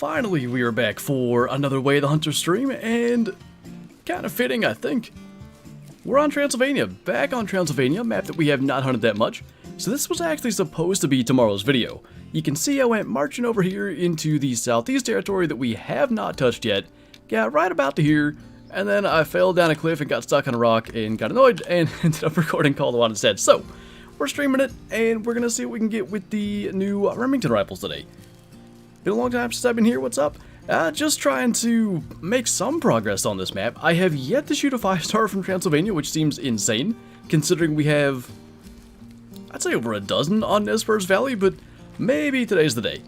finally we are back for another Way of the Hunter stream, and kind of fitting, I think. We're on Transylvania, back on Transylvania, a map that we have not hunted that much. So this was actually supposed to be tomorrow's video. You can see I went marching over here into the southeast territory that we have not touched yet, got right about to here, and then I fell down a cliff and got stuck on a rock and got annoyed and ended up recording Call of the Wild instead. So, we're streaming it, and we're going to see what we can get with the new Remington rifles today. Been a long time since I've been here, what's up? Just trying to make some progress on this map. I have yet to shoot a 5-star from Transylvania, which seems insane, considering we have, I'd say over a dozen on Nez Perce Valley, but maybe today's the day.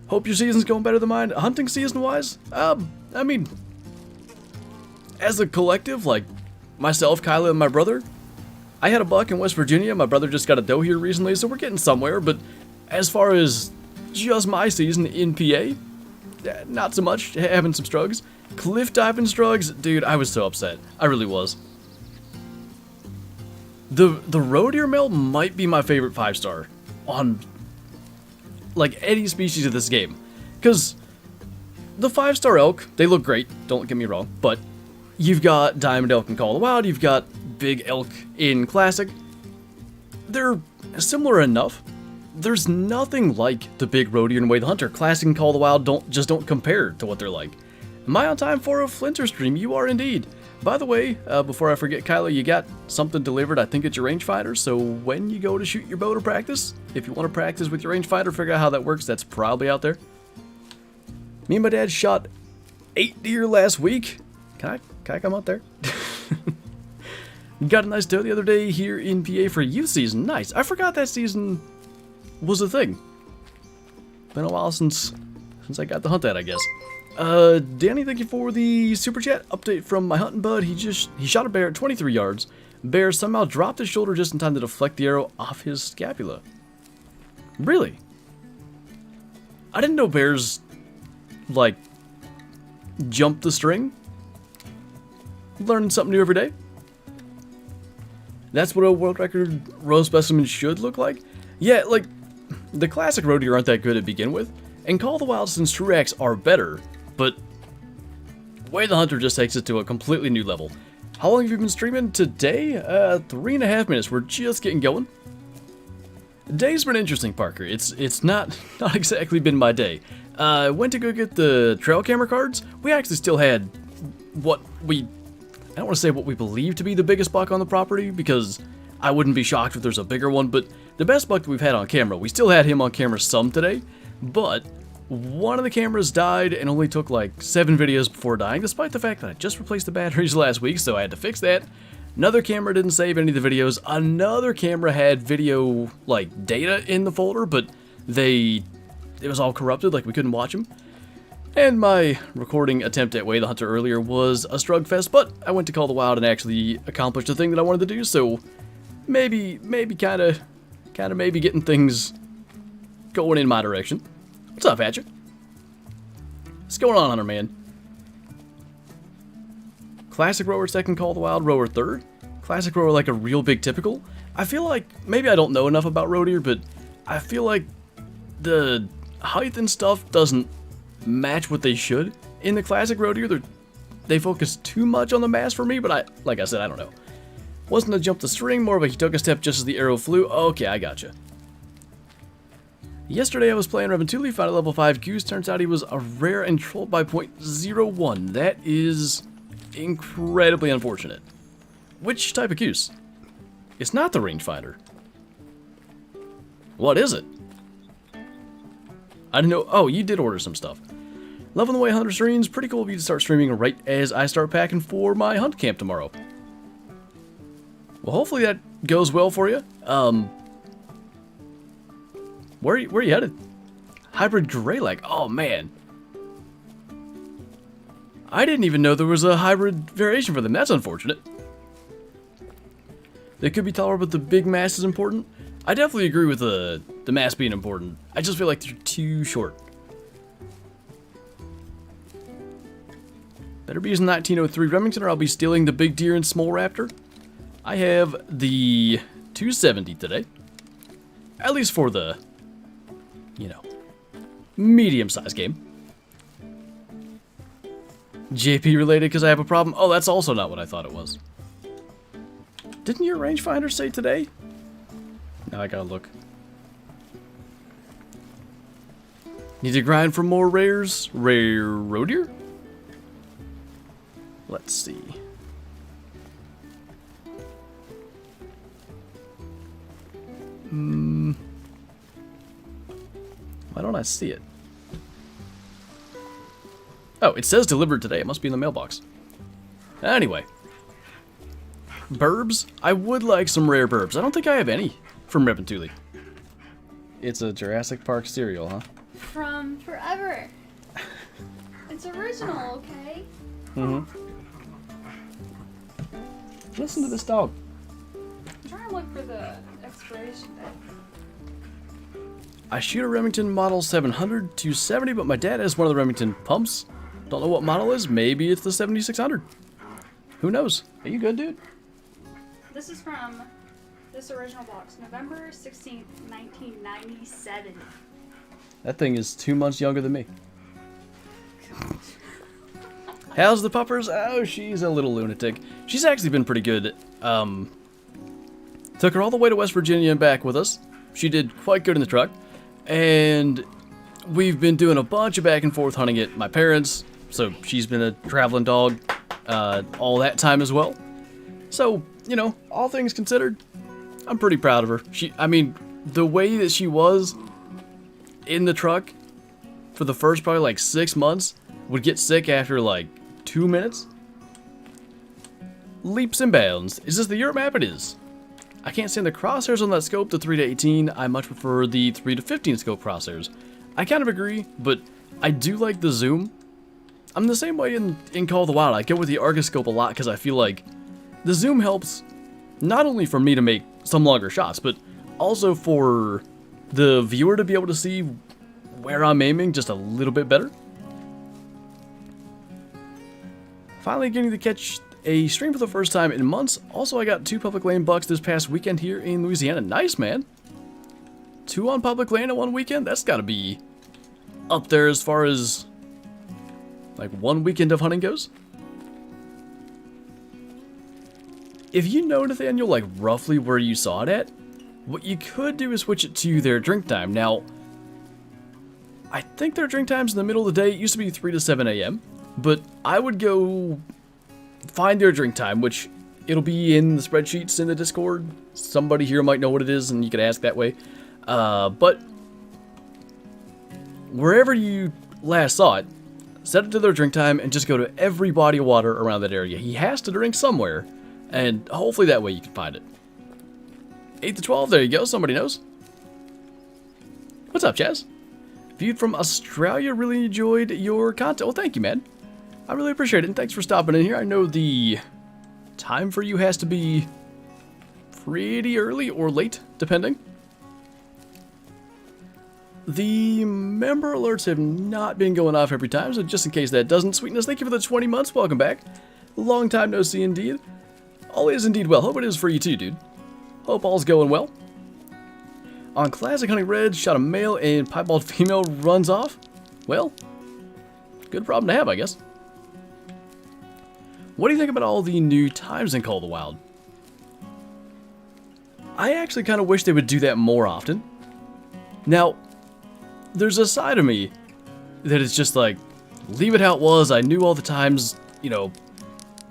Hope your season's going better than mine. Hunting season-wise, I mean, as a collective, like myself, Kyla, and my brother, I had a buck in West Virginia. My brother just got a doe here recently, so we're getting somewhere, but as far as just my season in PA, not so much, having some strugs. Cliff diving strugs, dude, I was so upset. I really was. The roe deer male might be my favorite 5-star on, like, any species of this game. Because the 5-star elk, they look great, don't get me wrong, but you've got diamond elk in Call of the Wild, you've got big elk in Classic. They're similar enough. There's nothing like the big roe deer in Way of the Hunter. Classic and Call of the Wild don't compare to what they're like. Am I on time for a Flinter stream? You are indeed. By the way, before I forget, Kyla, you got something delivered. I think it's your rangefinder. So when you go to shoot your bow to practice, if you want to practice with your rangefinder, figure out how that works. That's probably out there. Me and my dad shot 8 deer last week. Can I come out there? Got a nice doe the other day here in PA for youth season. Nice. I forgot that season was a thing. Been a while since I got to hunt that, I guess. Danny, thank you for the super chat update from my hunting bud. He shot a bear at 23 yards. Bear somehow dropped his shoulder just in time to deflect the arrow off his scapula. Really? I didn't know bears, like, jump the string. Learning something new every day. That's what a world record roe specimen should look like. Yeah, like, the classic roe deer aren't that good to begin with, and Call of the Wild and Truax are better, but Way of the Hunter just takes it to a completely new level. How long have you been streaming today? 3.5 minutes. We're just getting going. Day's been interesting, Parker. It's not exactly been my day. Went to go get the trail camera cards. We actually still had I don't want to say what we believe to be the biggest buck on the property, because I wouldn't be shocked if there's a bigger one, but the best buck that we've had on camera, we still had him on camera some today, but one of the cameras died and only took like 7 videos before dying, despite the fact that I just replaced the batteries last week, so I had to fix that. Another camera didn't save any of the videos. Another camera had video, like, data in the folder, but it was all corrupted, like we couldn't watch them. And my recording attempt at Way of the Hunter earlier was a strug fest, but I went to Call of the Wild and actually accomplished the thing that I wanted to do, so maybe kind of maybe getting things going in my direction. What's up, Hatcher? What's going on, Hunter Man? Classic rower second, Call of the Wild rower third. Classic rower like a real big typical. I feel like, maybe I don't know enough about roe deer, but I feel like the height and stuff doesn't match what they should. In the classic roe deer, they focus too much on the mass for me, but like I said, I don't know. Wasn't a jump the string, more of a he took a step just as the arrow flew. Okay, I gotcha. Yesterday I was playing Remington, found a level 5 goose. Turns out he was a rare and trolled by .01. That is incredibly unfortunate. Which type of goose? It's not the rangefinder. What is it? I didn't know. Oh, you did order some stuff. Loving the way Hunter streams. Pretty cool of you to start streaming right as I start packing for my hunt camp tomorrow. Well, hopefully that goes well for you. Where are you headed? Hybrid Greylag. Oh, man. I didn't even know there was a hybrid variation for them. That's unfortunate. They could be taller, but the big mass is important. I definitely agree with the mass being important. I just feel like they're too short. Better be using 1903 Remington or I'll be stealing the big deer and small raptor. I have the 270 today. At least for the, you know, medium-sized game. JP related because I have a problem. Oh, that's also not what I thought it was. Didn't your rangefinder say today? Now I gotta look. Need to grind for more rares. Rare roe deer? Let's see. Why don't I see it? Oh, it says delivered today. It must be in the mailbox. Anyway. Burbs? I would like some rare burbs. I don't think I have any from Remington. It's a Jurassic Park cereal, huh? From forever. It's original, okay? Mm-hmm. Listen to this dog. I'm trying to look for the expiration date. I shoot a Remington model 700 270, but my dad has one of the Remington pumps. Don't know what model it is. Maybe it's the 7600. Who knows? Are you good, dude? This is from this original box, November 16th, 1997. That thing is 2 months younger than me. How's the puppers? Oh, she's a little lunatic. She's actually been pretty good. Took her all the way to West Virginia and back with us. She did quite good in the truck. And we've been doing a bunch of back and forth hunting at my parents'. So she's been a traveling dog all that time as well. So, you know, all things considered, I'm pretty proud of her. I mean, the way that she was in the truck for the first probably like 6 months, would get sick after like 2 minutes. Leaps and bounds. Is this the Europe map? It is. I can't stand the crosshairs on that scope, the 3 to 18. I much prefer the 3 to 15 scope crosshairs. I kind of agree, but I do like the zoom. I'm the same way in Call of the Wild. I go with the Argus scope a lot because I feel like the zoom helps not only for me to make some longer shots, but also for the viewer to be able to see where I'm aiming just a little bit better. Finally getting to catch a stream for the first time in months. Also, I got 2 public land bucks this past weekend here in Louisiana. Nice, man. 2 on public land in 1 weekend? That's got to be up there as far as like 1 weekend of hunting goes. If you know, Nathaniel, like roughly where you saw it at, what you could do is switch it to their drink time. Now, I think their drink time's in the middle of the day. It used to be 3 to 7 a.m., but I would go find their drink time, which it'll be in the spreadsheets in the Discord. Somebody here might know what it is, and you could ask that way. But wherever you last saw it, set it to their drink time and just go to every body of water around that area. He has to drink somewhere, and hopefully that way you can find it. 8 to 12, there you go, somebody knows. What's up, Chaz? Viewed from Australia, really enjoyed your content. Well, thank you, man. I really appreciate it, and thanks for stopping in here. I know the time for you has to be pretty early or late, depending. The member alerts have not been going off every time, so just in case that doesn't, Sweetness, thank you for the 20 months. Welcome back. Long time no see, indeed. All is indeed well. Hope it is for you, too, dude. Hope all's going well. On Classic Hunting Red, shot a male and piebald female runs off. Well, good problem to have, I guess. What do you think about all the new times in Call of the Wild? I actually kind of wish they would do that more often. Now, there's a side of me that is just like, leave it how it was. I knew all the times, you know,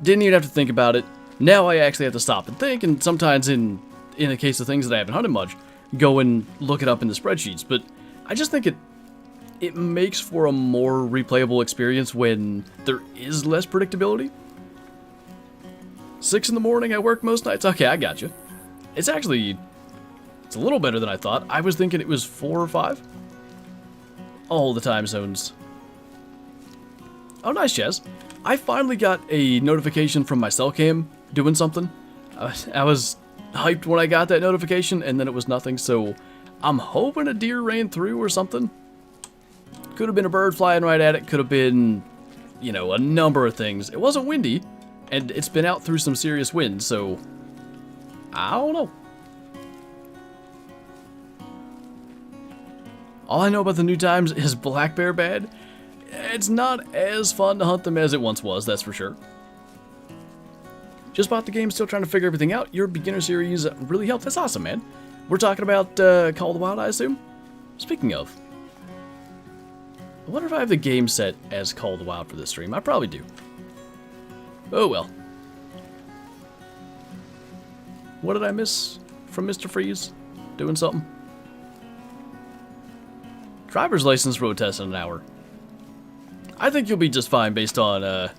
didn't even have to think about it. Now I actually have to stop and think, and sometimes in the case of things that I haven't hunted much, go and look it up in the spreadsheets. But I just think it makes for a more replayable experience when there is less predictability. 6 in the morning, I work most nights. Okay, I got you. It's a little better than I thought. I was thinking it was 4 or 5. All the time zones. Oh, nice, Jess. I finally got a notification from my cell cam doing something. I was hyped when I got that notification, and then it was nothing, so I'm hoping a deer ran through or something. Could have been a bird flying right at it. Could have been, you know, a number of things. It wasn't windy, and it's been out through some serious wind, so I don't know. All I know about the new times is black bear bad. it's not as fun to hunt them as it once was, that's for sure. Just bought the game, still trying to figure everything out. Your beginner series really helped. That's awesome, man. We're talking about Call of the Wild, I assume? Speaking of, I wonder if I have the game set as Call of the Wild for this stream. I probably do. Oh well. What did I miss from Mr. Freeze? Doing something? Driver's license road test in an hour. I think you'll be just fine based on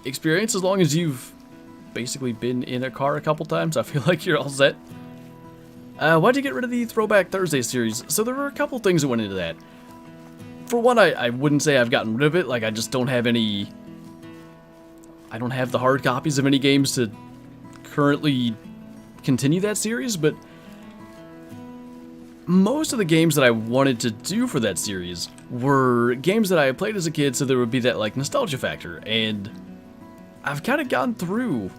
experience, as long as you've basically been in a car a couple times. I feel like you're all set. Why'd you get rid of the Throwback Thursday series? So there were a couple things that went into that. For one, I wouldn't say I've gotten rid of it. Like, I just don't have any... I don't have the hard copies of any games to currently continue that series, but most of the games that I wanted to do for that series were games that I played as a kid, so there would be that, like, nostalgia factor, and I've kind of gone through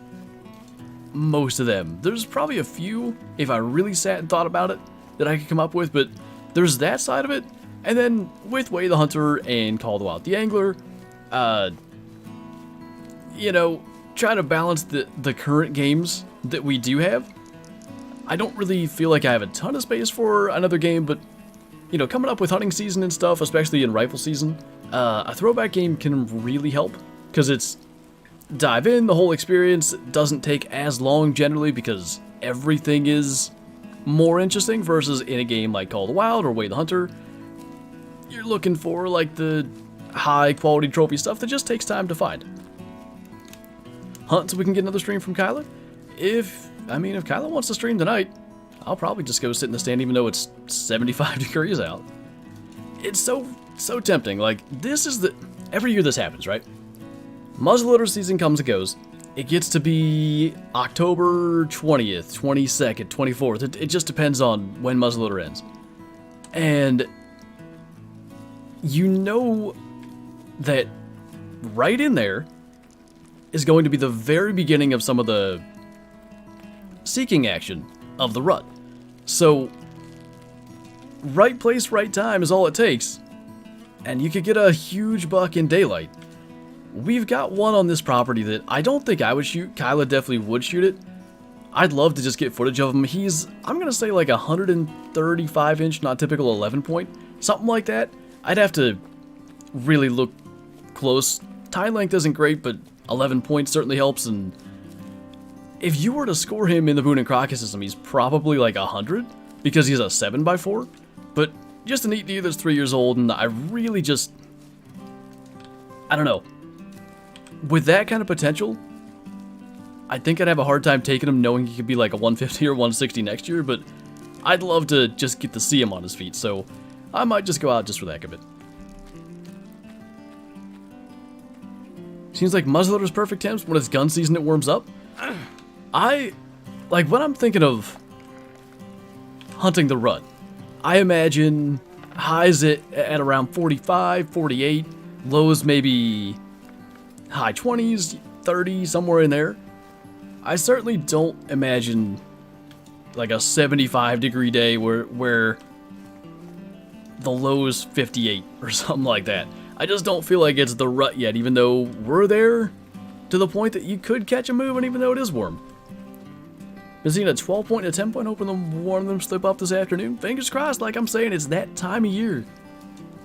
most of them. There's probably a few, if I really sat and thought about it, that I could come up with, but there's that side of it, and then with Way the Hunter and Call of the Wild the Angler, you know, trying to balance the current games that we do have. I don't really feel like I have a ton of space for another game, but, you know, coming up with hunting season and stuff, especially in rifle season, a throwback game can really help, because it's dive in, the whole experience doesn't take as long generally, because everything is more interesting, versus in a game like Call of the Wild or Way the Hunter, you're looking for, like, the high quality trophy stuff that just takes time to find. Hunt so we can get another stream from Kyla? If Kyla wants to stream tonight, I'll probably just go sit in the stand even though it's 75 degrees out. It's so tempting. Like, this is every year this happens, right? Muzzleloader season comes and goes. It gets to be October 20th, 22nd, 24th. It just depends on when muzzleloader ends. And you know that right in there is going to be the very beginning of some of the seeking action of the rut. So, right place, right time is all it takes, and you could get a huge buck in daylight. We've got one on this property that I don't think I would shoot. Kyla definitely would shoot it. I'd love to just get footage of him. He's, I'm gonna say, like 135 inch, not typical 11 point, something like that. I'd have to really look close. Tie length isn't great, but 11 points certainly helps, and if you were to score him in the Boone and Crockett system, he's probably like 100, because he's a 7x4, but just a neat deer that's 3 years old, and I really just, I don't know. With that kind of potential, I think I'd have a hard time taking him knowing he could be like a 150 or 160 next year, but I'd love to just get to see him on his feet, so I might just go out just for the heck of it. Seems like muzzleloader's perfect temps when it's gun season it warms up. Like, when I'm thinking of hunting the rut, I imagine highs at around 45, 48, lows maybe high 20s, 30, somewhere in there. I certainly don't imagine like a 75 degree day where the low's 58 or something like that. I just don't feel like it's the rut yet, even though we're there to the point that you could catch a moving even though it is warm. Been seeing a 12 point and a 10 point, hoping one of them slip up this afternoon. Fingers crossed, like I'm saying, it's that time of year.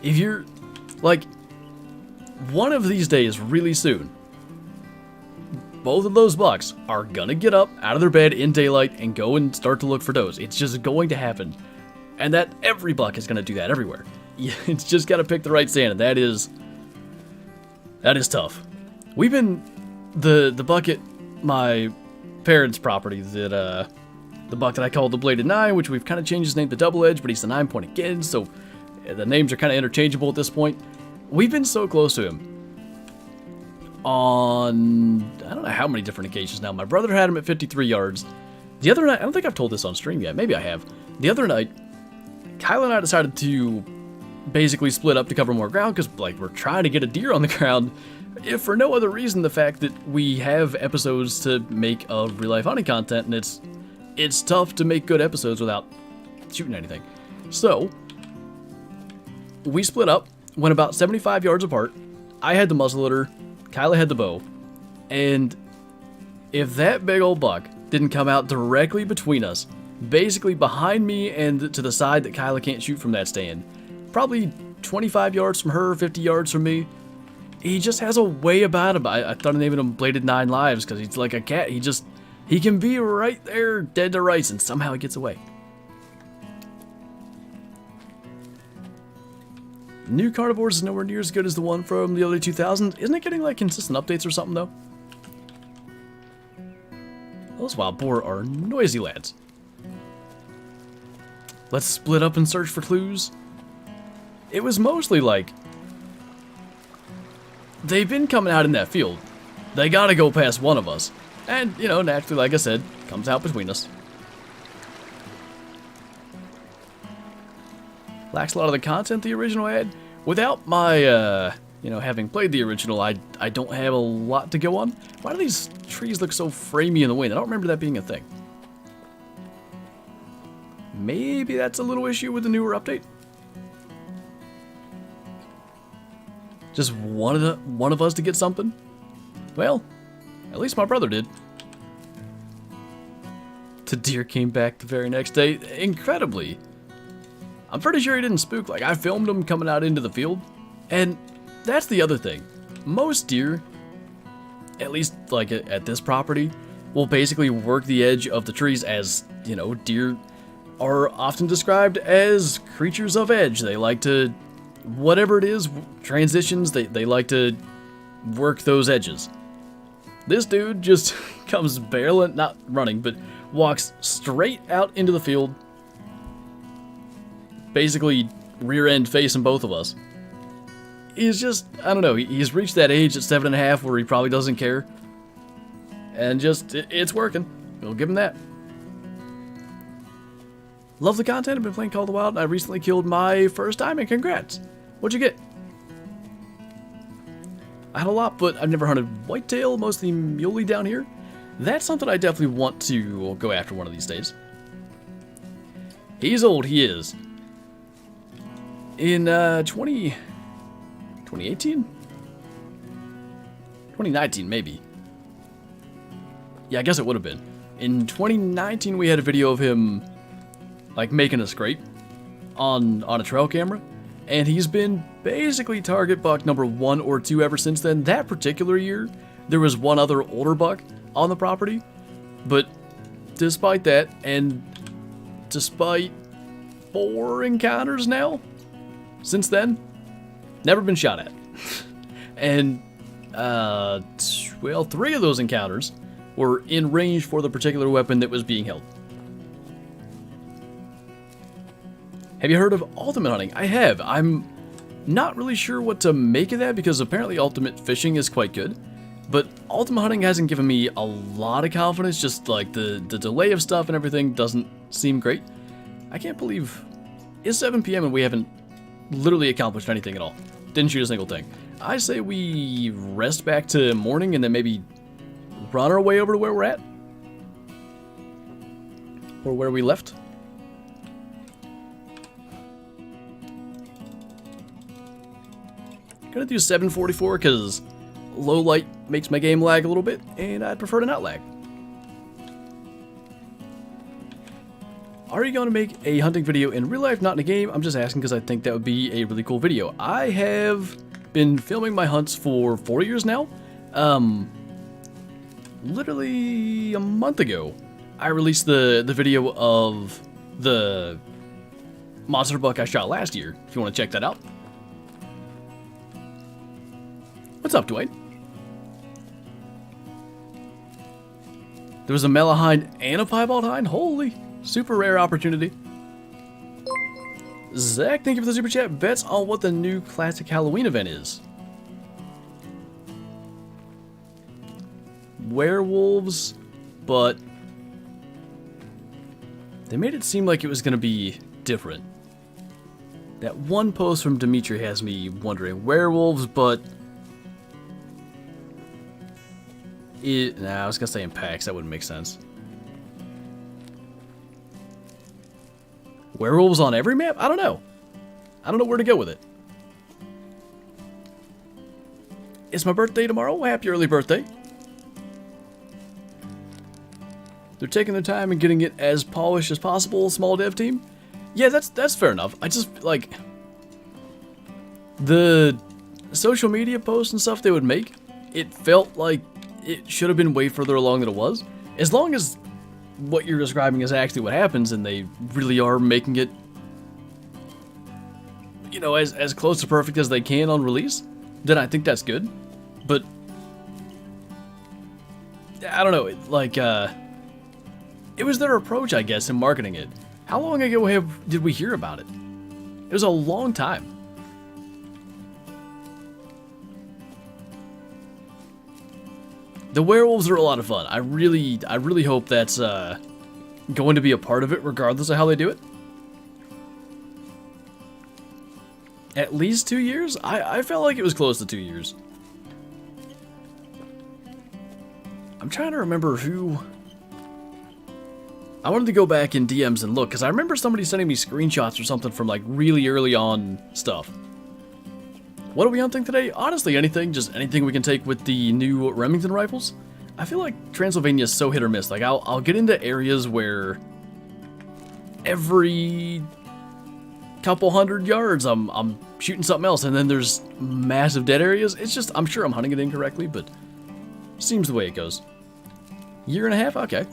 If you're, like, one of these days really soon, both of those bucks are gonna get up out of their bed in daylight and go and start to look for does. It's just going to happen. And that every buck is gonna do that everywhere. It's just gotta pick the right stand, and that is tough. We've been, the buck at my parents' property, that the buck that I called the Bladed 9, which we've kind of changed his name to Double Edge, but he's the 9 point again, so the names are kind of interchangeable at this point. We've been so close to him on, I don't know how many different occasions now. My brother had him at 53 yards. The other night, I don't think I've told this on stream yet, maybe I have. The other night, Kyle and I decided to basically split up to cover more ground, because, like, we're trying to get a deer on the ground, if for no other reason the fact that we have episodes to make of real life hunting content, and it's tough to make good episodes without shooting anything. So we split up, went about 75 yards apart, I had the muzzleloader, Kyla had the bow, and if that big old buck didn't come out directly between us, basically behind me and to the side that Kyla can't shoot from that stand, probably 25 yards from her, 50 yards from me, he just has a way about him. I thought I named him Bladed 9 Lives because he's like a cat. He can be right there, dead to rights, and somehow he gets away. New Carnivores is nowhere near as good as the one from the early 2000s. Isn't it getting like consistent updates or something though? Those wild boar are noisy lads. Let's split up and search for clues. It was mostly like, they've been coming out in that field. They gotta go past one of us. And, you know, naturally, like I said, comes out between us. Lacks a lot of the content the original had. Without my, you know, having played the original, I don't have a lot to go on. Why do these trees look so framey in the wind? I don't remember that being a thing. Maybe that's a little issue with the newer update. Just one of us to get something? Well, at least my brother did. The deer came back the very next day. Incredibly. I'm pretty sure he didn't spook. Like, I filmed him coming out into the field. And that's the other thing. Most deer, at least like at this property, will basically work the edge of the trees. As, you know, deer are often described as creatures of edge. They like to, whatever it is, transitions, they like to work those edges. This dude just comes barreling, not running, but walks straight out into the field. Basically, rear end facing both of us. He's just, I don't know, he's reached that age at 7.5 where he probably doesn't care. And just, it's working. We'll give him that. Love the content. I've been playing Call of the Wild, and I recently killed my first diamond. Congrats. What'd you get? I had a lot, but I've never hunted whitetail, mostly muley down here. That's something I definitely want to go after one of these days. He's old, he is. In 2018? 2019, maybe. Yeah, I guess it would have been. In 2019, we had a video of him, like, making a scrape on a trail camera. And he's been basically target buck number 1 or 2 ever since then. That particular year, there was one other older buck on the property. But despite that, and despite 4 encounters now, since then, never been shot at. And, well, 3 of those encounters were in range for the particular weapon that was being held. Have you heard of ultimate hunting? I have. I'm not really sure what to make of that because apparently ultimate fishing is quite good. But ultimate hunting hasn't given me a lot of confidence. Just like the delay of stuff and everything doesn't seem great. I can't believe it's 7 p.m. and we haven't literally accomplished anything at all. Didn't shoot a single thing. I say we rest back to morning and then maybe run our way over to where we're at. Or where we left. Gonna do 744 because low light makes my game lag a little bit, and I'd prefer to not lag. Are you going to make a hunting video in real life, not in a game? I'm just asking because I think that would be a really cool video. I have been filming my hunts for 4 years now. Literally a month ago, I released the video of the monster buck I shot last year, if you want to check that out. What's up, Dwayne? There was a male hind and a piebald hind? Holy, super rare opportunity. Zach, thank you for the super chat. Bets on what the new classic Halloween event is. Werewolves, but they made it seem like it was going to be different. That one post from Dimitri has me wondering. Werewolves, but I was gonna say in packs, that wouldn't make sense. Werewolves on every map? I don't know. I don't know where to go with it. It's my birthday tomorrow. Happy early birthday. They're taking their time and getting it as polished as possible, small dev team. Yeah, that's fair enough. I just, like, the social media posts and stuff they would make, it felt like it should have been way further along than it was. As long as what you're describing is actually what happens and they really are making it, you know, as close to perfect as they can on release, then I think that's good. But I don't know, like, it was their approach, I guess, in marketing it. How long ago did we hear about it? It was a long time. The werewolves are a lot of fun. I really hope that's going to be a part of it, regardless of how they do it. At least 2 years? I felt like it was close to 2 years. I'm trying to remember who... I wanted to go back in DMs and look, because I remember somebody sending me screenshots or something from, like, really early on stuff. What are we hunting today? Honestly, anything. Just anything we can take with the new Remington rifles. I feel like Transylvania is so hit or miss. Like, I'll get into areas where every couple hundred yards I'm shooting something else, and then there's massive dead areas. It's just, I'm sure I'm hunting it incorrectly, but seems the way it goes. Year and a half? Okay.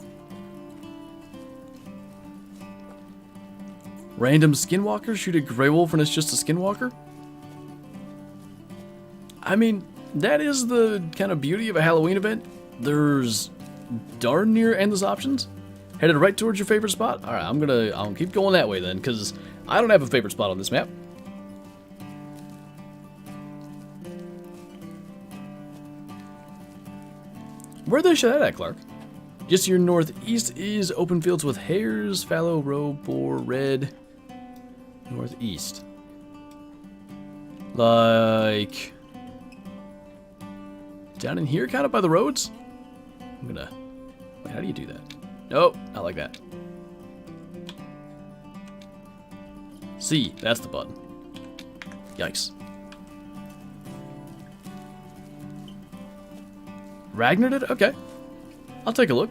Random skinwalker shoot a gray wolf and it's just a skinwalker? I mean, that is the kind of beauty of a Halloween event. There's darn near endless options. Headed right towards your favorite spot? Alright, I'll keep going that way then, because I don't have a favorite spot on this map. Where the shit at, Clark? Just your northeast is open fields with hares, fallow, roe, boar, red. Northeast. Like... down in here, kind of by the roads? I'm gonna... wait, how do you do that? Nope, not like that. C, that's the button. Yikes. Ragnar did? Okay. I'll take a look.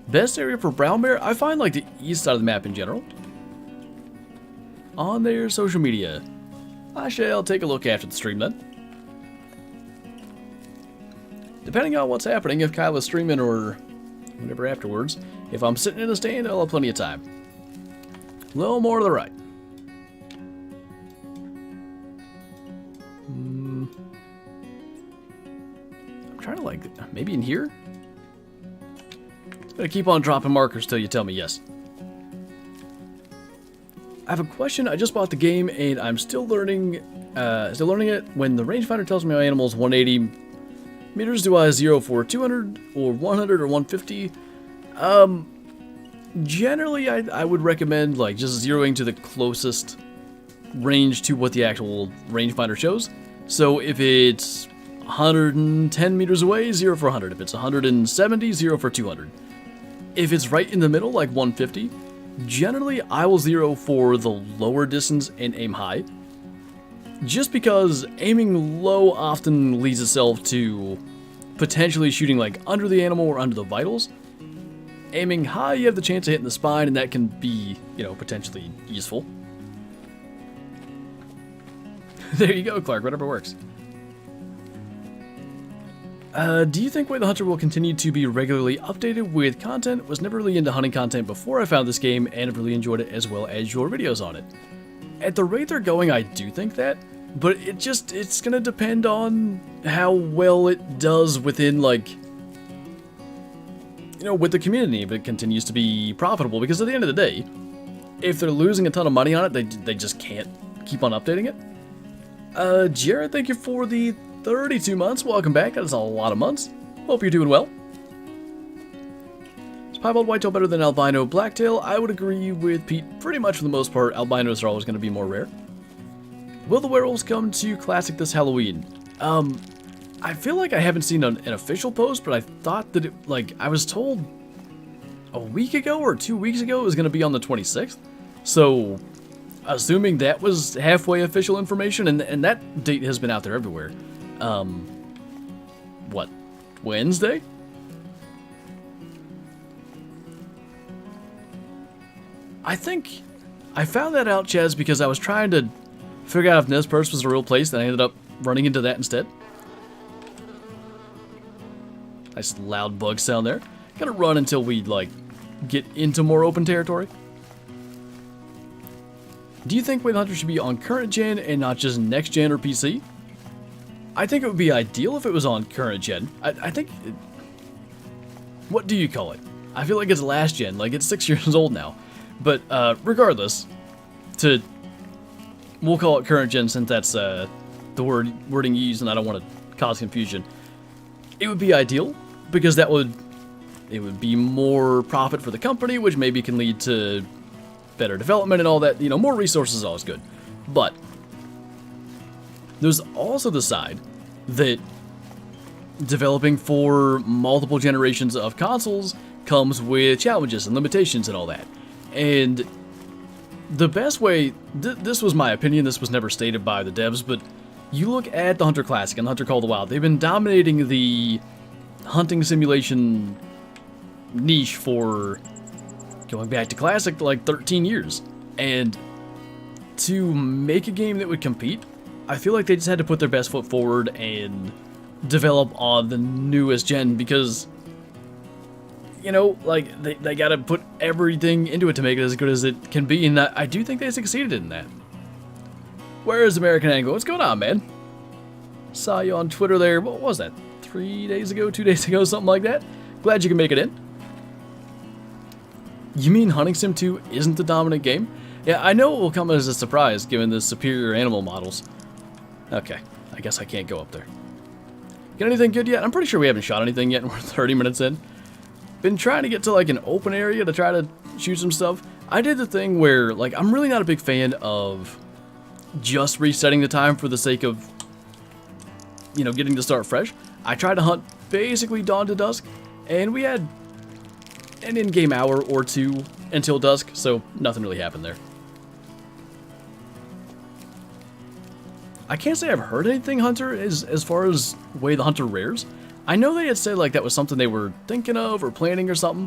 Best area for brown bear? I find, like, the east side of the map in general. On their social media. I shall take a look after the stream then. Depending on what's happening, if Kyle is streaming or whatever afterwards, if I'm sitting in a stand, I'll have plenty of time. A little more to the right. I'm trying to, like, maybe in here? I'm gonna keep on dropping markers till you tell me yes. I have a question. I just bought the game and I'm still learning it. When the rangefinder tells me my animal is 180 meters, do I zero for 200 or 100 or 150? Generally, I would recommend, like, just zeroing to the closest range to what the actual rangefinder shows. So if it's 110 meters away, 0 for 100. If it's 170, 0 for 200. If it's right in the middle, like 150, generally I will zero for the lower distance and aim high. Just because aiming low often leads itself to potentially shooting, like, under the animal or under the vitals. Aiming high, you have the chance of hitting the spine, and that can be, you know, potentially useful. There you go, Clark, whatever works. Do you think Way the Hunter will continue to be regularly updated with content? Was never really into hunting content before I found this game, and have really enjoyed it as well as your videos on it. At the rate they're going, I do think that, but it's gonna depend on how well it does within, like, you know, with the community, if it continues to be profitable, because at the end of the day, if they're losing a ton of money on it, they just can't keep on updating it. Jared, thank you for the 32 months. Welcome back. That is a lot of months. Hope you're doing well. Is piebald whitetail better than albino blacktail? I would agree with Pete pretty much for the most part. Albinos are always going to be more rare. Will the werewolves come to Classic this Halloween? I feel like I haven't seen an official post, but I thought that it, like, I was told a week ago or 2 weeks ago it was going to be on the 26th. So, assuming that was halfway official information, and that date has been out there everywhere. what, Wednesday? I think I found that out, Chaz, because I was trying to figure out if Nez Perce was a real place, and I ended up running into that instead. Nice loud bug sound there. Gotta run until we, like, get into more open territory. Do you think Way the Hunter should be on current gen and not just next gen or PC? I think it would be ideal if it was on current gen. I think... what do you call it? I feel like it's last gen, like it's 6 years old now. But regardless, we'll call it current gen since that's the wording used and I don't want to cause confusion. It would be ideal because it would be more profit for the company, which maybe can lead to better development and all that. You know, more resources is always good. But there's also the side that developing for multiple generations of consoles comes with challenges and limitations and all that. And the best way, this was my opinion, this was never stated by the devs, but you look at the Hunter Classic and the Hunter Call of the Wild, they've been dominating the hunting simulation niche for going back to Classic like 13 years. And to make a game that would compete, I feel like they just had to put their best foot forward and develop on the newest gen because, you know, like, they gotta put everything into it to make it as good as it can be, and I do think they succeeded in that. Where's American Angle? What's going on, man? Saw you on Twitter there, what was that, 3 days ago, 2 days ago, something like that? Glad you can make it in. You mean Hunting Sim 2 isn't the dominant game? Yeah, I know it will come as a surprise given the superior animal models. Okay, I guess I can't go up there. Get anything good yet? I'm pretty sure we haven't shot anything yet and we're 30 minutes in. Been trying to get to like an open area to try to shoot some stuff. I did the thing where, like, I'm really not a big fan of just resetting the time for the sake of, you know, getting to start fresh. I tried to hunt basically dawn to dusk, and we had an in-game hour or two until dusk, so nothing really happened there. I can't say I've heard anything, Hunter, as far as Way the Hunter rares. I know they had said like that was something they were thinking of or planning or something.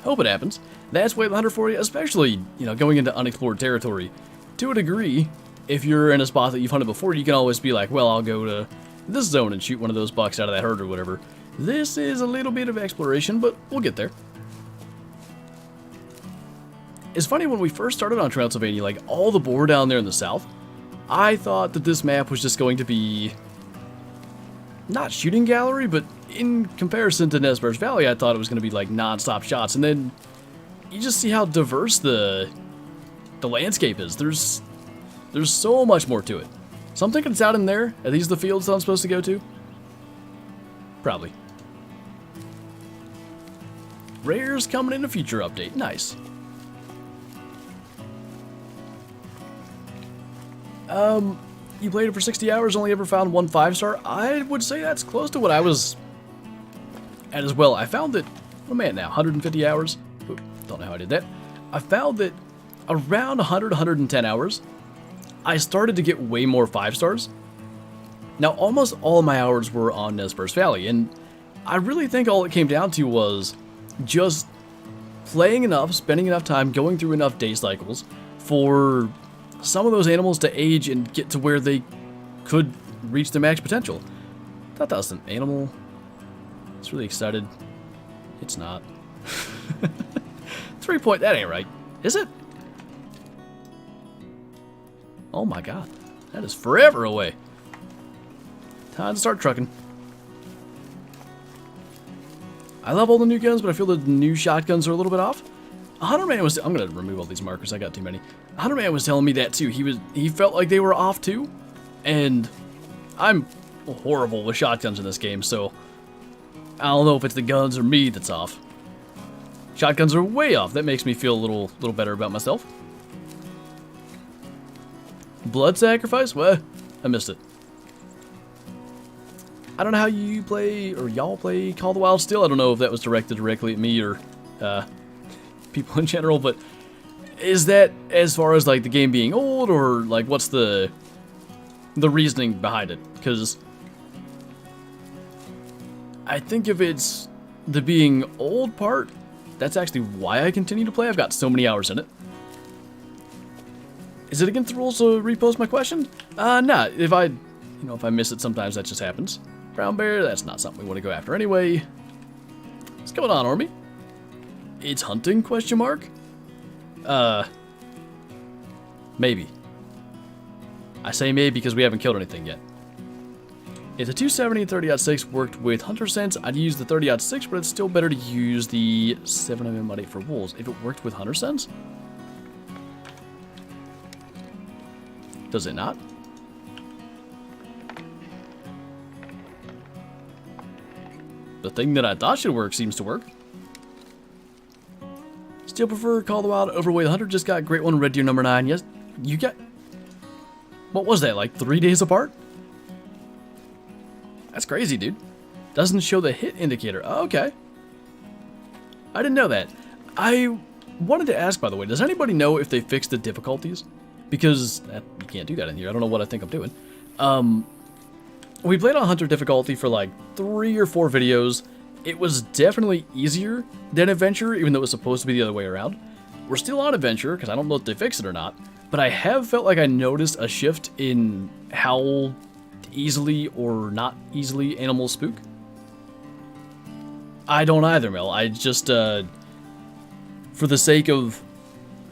Hope it happens. That's Way the Hunter for you, especially, you know, going into unexplored territory. To a degree, if you're in a spot that you've hunted before, you can always be like, well, I'll go to this zone and shoot one of those bucks out of that herd or whatever. This is a little bit of exploration, but we'll get there. It's funny, when we first started on Transylvania, like, all the boar down there in the south, I thought that this map was just going to be not shooting gallery, but in comparison to Nez Perce Valley, I thought it was going to be like non-stop shots. And then you just see how diverse the landscape is. There's so much more to it. So I'm thinking it's out in there. Are these the fields that I'm supposed to go to? Probably. Rares coming in a future update. Nice. You played it for 60 hours, only ever found one 5-star. I would say that's close to what I was at as well. I found that, what am I at now, 150 hours? Oop, don't know how I did that. I found that around 100, 110 hours, I started to get way more 5-stars. Now, almost all of my hours were on Nez Perce Valley, and I really think all it came down to was just playing enough, spending enough time, going through enough day cycles for some of those animals to age and get to where they could reach their max potential. Thought that was an animal. It's really excited. It's not. 3 point, that ain't right. Is it? Oh my god. That is forever away. Time to start trucking. I love all the new guns, but I feel the new shotguns are a little bit off. Hunter Man was, I'm gonna remove all these markers, I got too many. Hunter Man was telling me that too. He felt like they were off too. And I'm horrible with shotguns in this game, so I don't know if it's the guns or me that's off. Shotguns are way off. That makes me feel a little better about myself. Blood sacrifice? What? I missed it. I don't know how you play, or y'all play Call of the Wild still. I don't know if that was directed directly at me or people in general, but is that as far as like the game being old, or like what's the reasoning behind it? Because I think if it's the being old part, that's actually why I continue to play. I've got so many hours in it. Is it against the rules to repost my question? Nah. If I miss it, sometimes that just happens. Brown bear, that's not something we want to go after anyway. What's going on, Army? It's hunting, question mark? Maybe. I say maybe because we haven't killed anything yet. If the 270 and 30-06 worked with hunter sense, I'd use the 30-06, but it's still better to use the 7mm Mod 8 for wolves. If it worked with hunter sense? Does it not? The thing that I thought should work seems to work. Still prefer Call of the Wild over Way the Hunter. Just got Great One Red Deer number 9. Yes, you got... What was that, like 3 days apart? That's crazy, dude. Doesn't show the hit indicator. Oh, okay. I didn't know that. I wanted to ask, by the way, does anybody know if they fixed the difficulties? Because you can't do that in here. I don't know what I think I'm doing. We played on Hunter difficulty for like 3 or 4 videos. It was definitely easier than Adventure, even though it was supposed to be the other way around. We're still on Adventure, because I don't know if they fixed it or not. But I have felt like I noticed a shift in how easily or not easily animals spook. I don't either, Mel. I just, for the sake of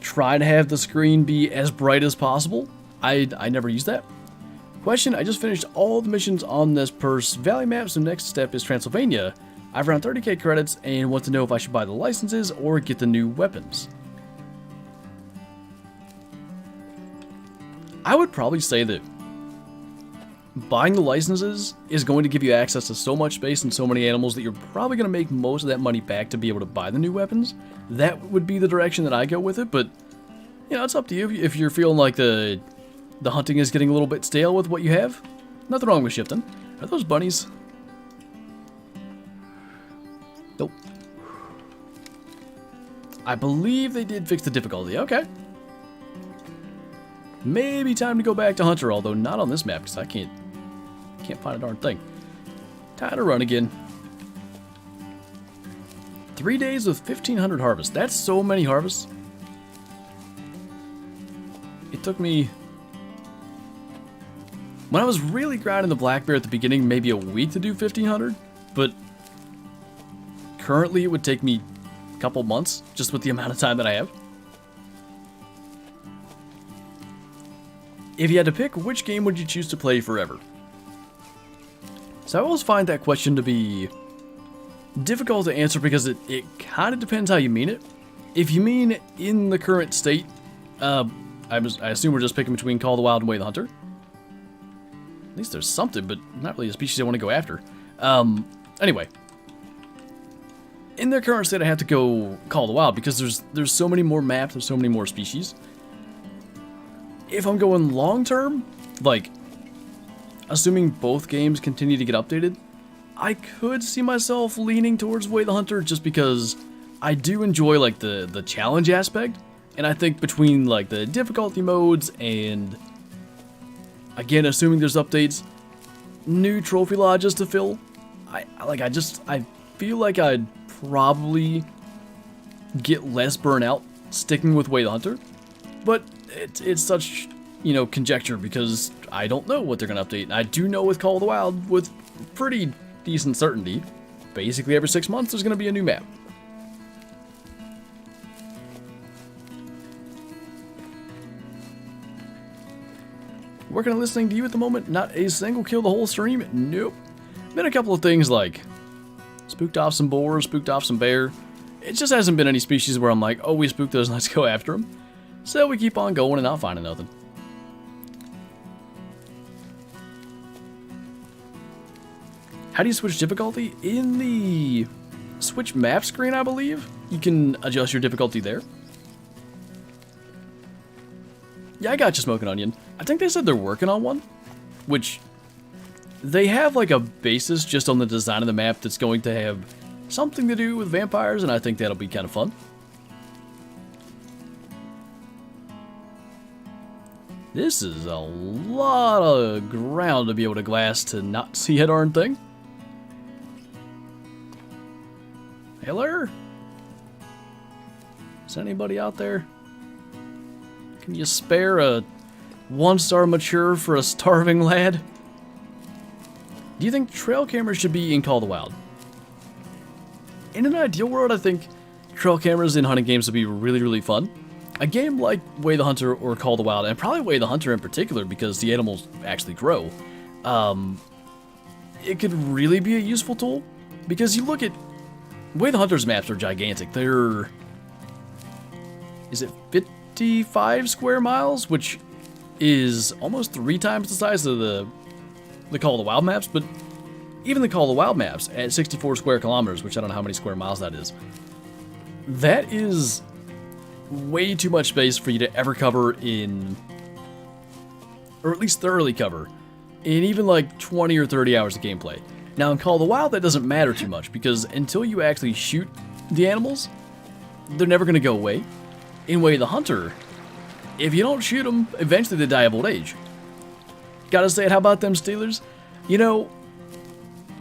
trying to have the screen be as bright as possible, I never use that. Question, I just finished all the missions on this Purse Valley map, so next step is Transylvania. I have around 30k credits and want to know if I should buy the licenses or get the new weapons. I would probably say that buying the licenses is going to give you access to so much space and so many animals that you're probably going to make most of that money back to be able to buy the new weapons. That would be the direction that I go with it, but you know, it's up to you. If you're feeling like the hunting is getting a little bit stale with what you have, nothing wrong with shifting. Are those bunnies? Nope. I believe they did fix the difficulty. Okay. Maybe time to go back to Hunter, although not on this map because I can't find a darn thing. Time to run again. 3 days with 1,500 harvests. That's so many harvests. It took me... When I was really grinding the black bear at the beginning, maybe a week to do 1,500, but currently it would take me a couple months just with the amount of time that I have. If you had to pick, which game would you choose to play forever? So I always find that question to be difficult to answer because it kind of depends how you mean it. If you mean in the current state, I assume we're just picking between Call of the Wild and Way the Hunter. At least there's something, but not really a species I want to go after. Anyway. In their current state, I have to go Call of the Wild because there's so many more maps, there's so many more species. If I'm going long term, like, assuming both games continue to get updated, I could see myself leaning towards Way the Hunter just because I do enjoy, like, the challenge aspect. And I think between, like, the difficulty modes and, again, assuming there's updates, new trophy lodges to fill, I feel like I'd probably get less burnout sticking with Way the Hunter. But it's such, you know, conjecture because I don't know what they're going to update. And I do know with Call of the Wild, with pretty decent certainty, basically every 6 months there's going to be a new map. Working on listening to you at the moment, not a single kill the whole stream? Nope. Been a couple of things like spooked off some boar, spooked off some bear. It just hasn't been any species where I'm like, oh, we spooked those, let's go after them. So we keep on going and not finding nothing. How do you switch difficulty? In the switch map screen, I believe. You can adjust your difficulty there. Yeah, I got you, Smoking Onion. I think they said they're working on one, which they have like a basis just on the design of the map that's going to have something to do with vampires, and I think that'll be kind of fun. This is a lot of ground to be able to glass to not see a darn thing. Hiller? Is anybody out there? Can you spare a 1-star mature for a starving lad? Do you think trail cameras should be in Call of the Wild? In an ideal world, I think trail cameras in hunting games would be really, really fun. A game like Way the Hunter or Call of the Wild, and probably Way the Hunter in particular because the animals actually grow, it could really be a useful tool. Because you look at Way the Hunter's maps are gigantic. They're... is it 55 square miles? Which is almost 3 times the size of the Call of the Wild maps, but even the Call of the Wild maps at 64 square kilometers, which I don't know how many square miles that is, that is way too much space for you to ever cover in, or at least thoroughly cover, in even like 20 or 30 hours of gameplay. Now in Call of the Wild, that doesn't matter too much, because until you actually shoot the animals, they're never going to go away. In Way the Hunter, if you don't shoot them, eventually they die of old age. Gotta say it, how about them Steelers? You know,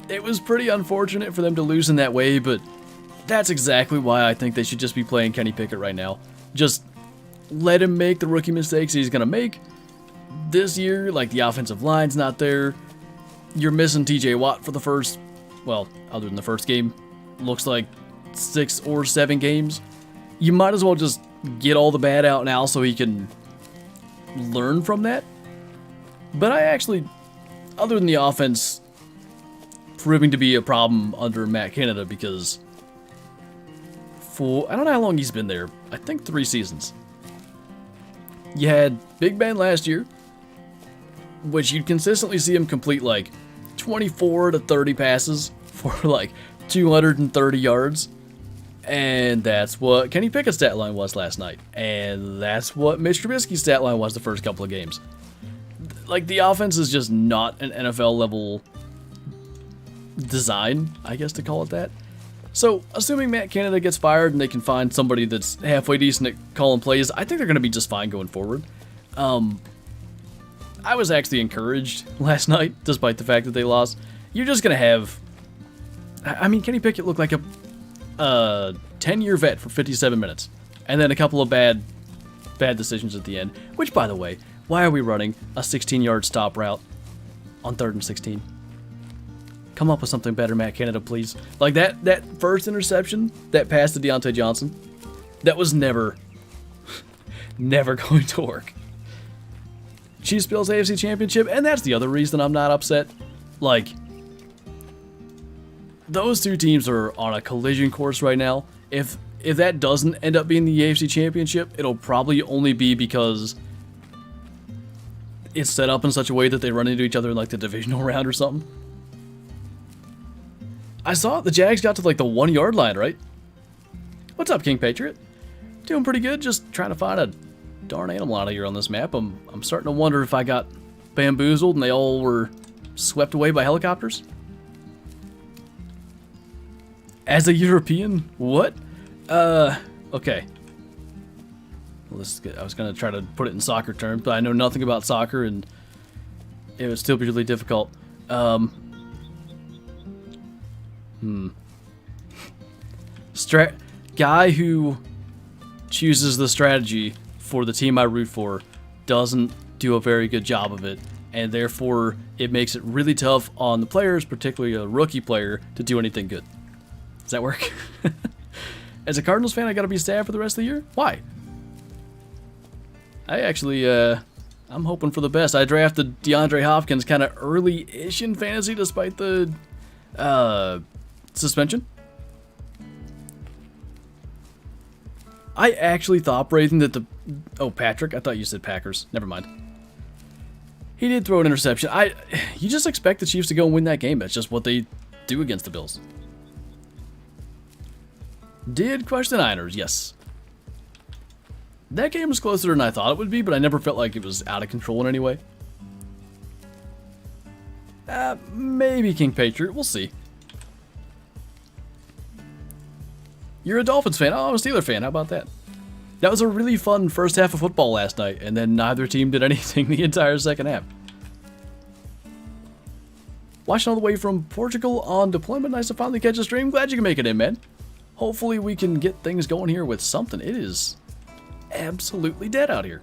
it was pretty unfortunate for them to lose in that way, but that's exactly why I think they should just be playing Kenny Pickett right now. Just let him make the rookie mistakes he's gonna make. This year, like, the offensive line's not there. You're missing TJ Watt for the first, well, other than the first game, looks like 6 or 7 games. You might as well just get all the bad out now so he can learn from that. But I actually, other than the offense proving to be a problem under Matt Canada, because for, I don't know how long he's been there, I think 3 seasons. You had Big Ben last year, which you'd consistently see him complete like 24 to 30 passes for like 230 yards. And that's what Kenny Pickett's stat line was last night. And that's what Mitch Trubisky's stat line was the first couple of games. Like, the offense is just not an NFL level design, I guess to call it that. So, assuming Matt Canada gets fired and they can find somebody that's halfway decent at calling plays, I think they're going to be just fine going forward. I was actually encouraged last night, despite the fact that they lost. You're just going to have... I mean, Kenny Pickett looked like a 10-year vet for 57 minutes. And then a couple of bad decisions at the end. Which, by the way, why are we running a 16-yard stop route on 3rd and 16? Come up with something better, Matt Canada, please. Like, that first interception, that pass to Deontay Johnson, that was never going to work. Chiefs Bills AFC Championship, and that's the other reason I'm not upset. Like, those two teams are on a collision course right now. If that doesn't end up being the AFC Championship, it'll probably only be because it's set up in such a way that they run into each other in like the divisional round or something. I saw the Jags got to like the 1-yard line, right? What's up, King Patriot? Doing pretty good, just trying to find a darn animal out of here on this map. I'm starting to wonder if I got bamboozled and they all were swept away by helicopters. As a European? What? Okay. Well, this is good. I was going to try to put it in soccer terms, but I know nothing about soccer, and it would still be really difficult. Guy who chooses the strategy for the team I root for doesn't do a very good job of it, and therefore it makes it really tough on the players, particularly a rookie player, to do anything good. Does that work? As a Cardinals fan, I gotta be sad for the rest of the year? Why? I actually, I'm hoping for the best. I drafted DeAndre Hopkins kind of early-ish in fantasy despite the suspension. I actually thought, Braden, that the... Oh, Patrick? I thought you said Packers. Never mind. He did throw an interception. You just expect the Chiefs to go and win that game. That's just what they do against the Bills. Did crush the Niners, yes. That game was closer than I thought it would be, but I never felt like it was out of control in any way. Maybe King Patriot. We'll see. You're a Dolphins fan. Oh, I'm a Steelers fan. How about that? That was a really fun first half of football last night, and then neither team did anything the entire second half. Watching all the way from Portugal on deployment. Nice to finally catch a stream. Glad you can make it in, man. hopefully we can get things going here with something. It is absolutely dead out here.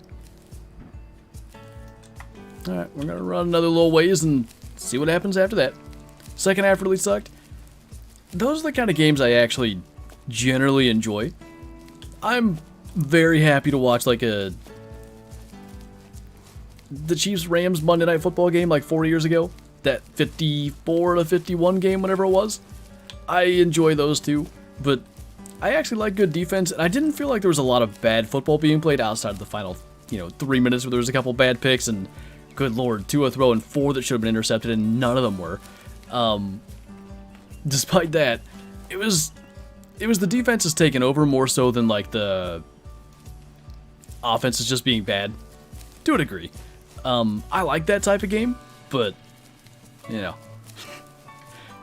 Alright, we're going to run another little ways and see what happens after that. Second half really sucked. Those are the kind of games I actually generally enjoy. I'm very happy to watch like the Chiefs-Rams Monday Night Football game like 4 years ago. That 54-51 game, whatever it was. I enjoy those too, but I actually like good defense, and I didn't feel like there was a lot of bad football being played outside of the final, 3 minutes where there was a couple bad picks, and good lord, 2 a throw and 4 that should have been intercepted, and none of them were. Despite that, it was the defenses taking over more so than like the offenses just being bad, to a degree. I like that type of game, but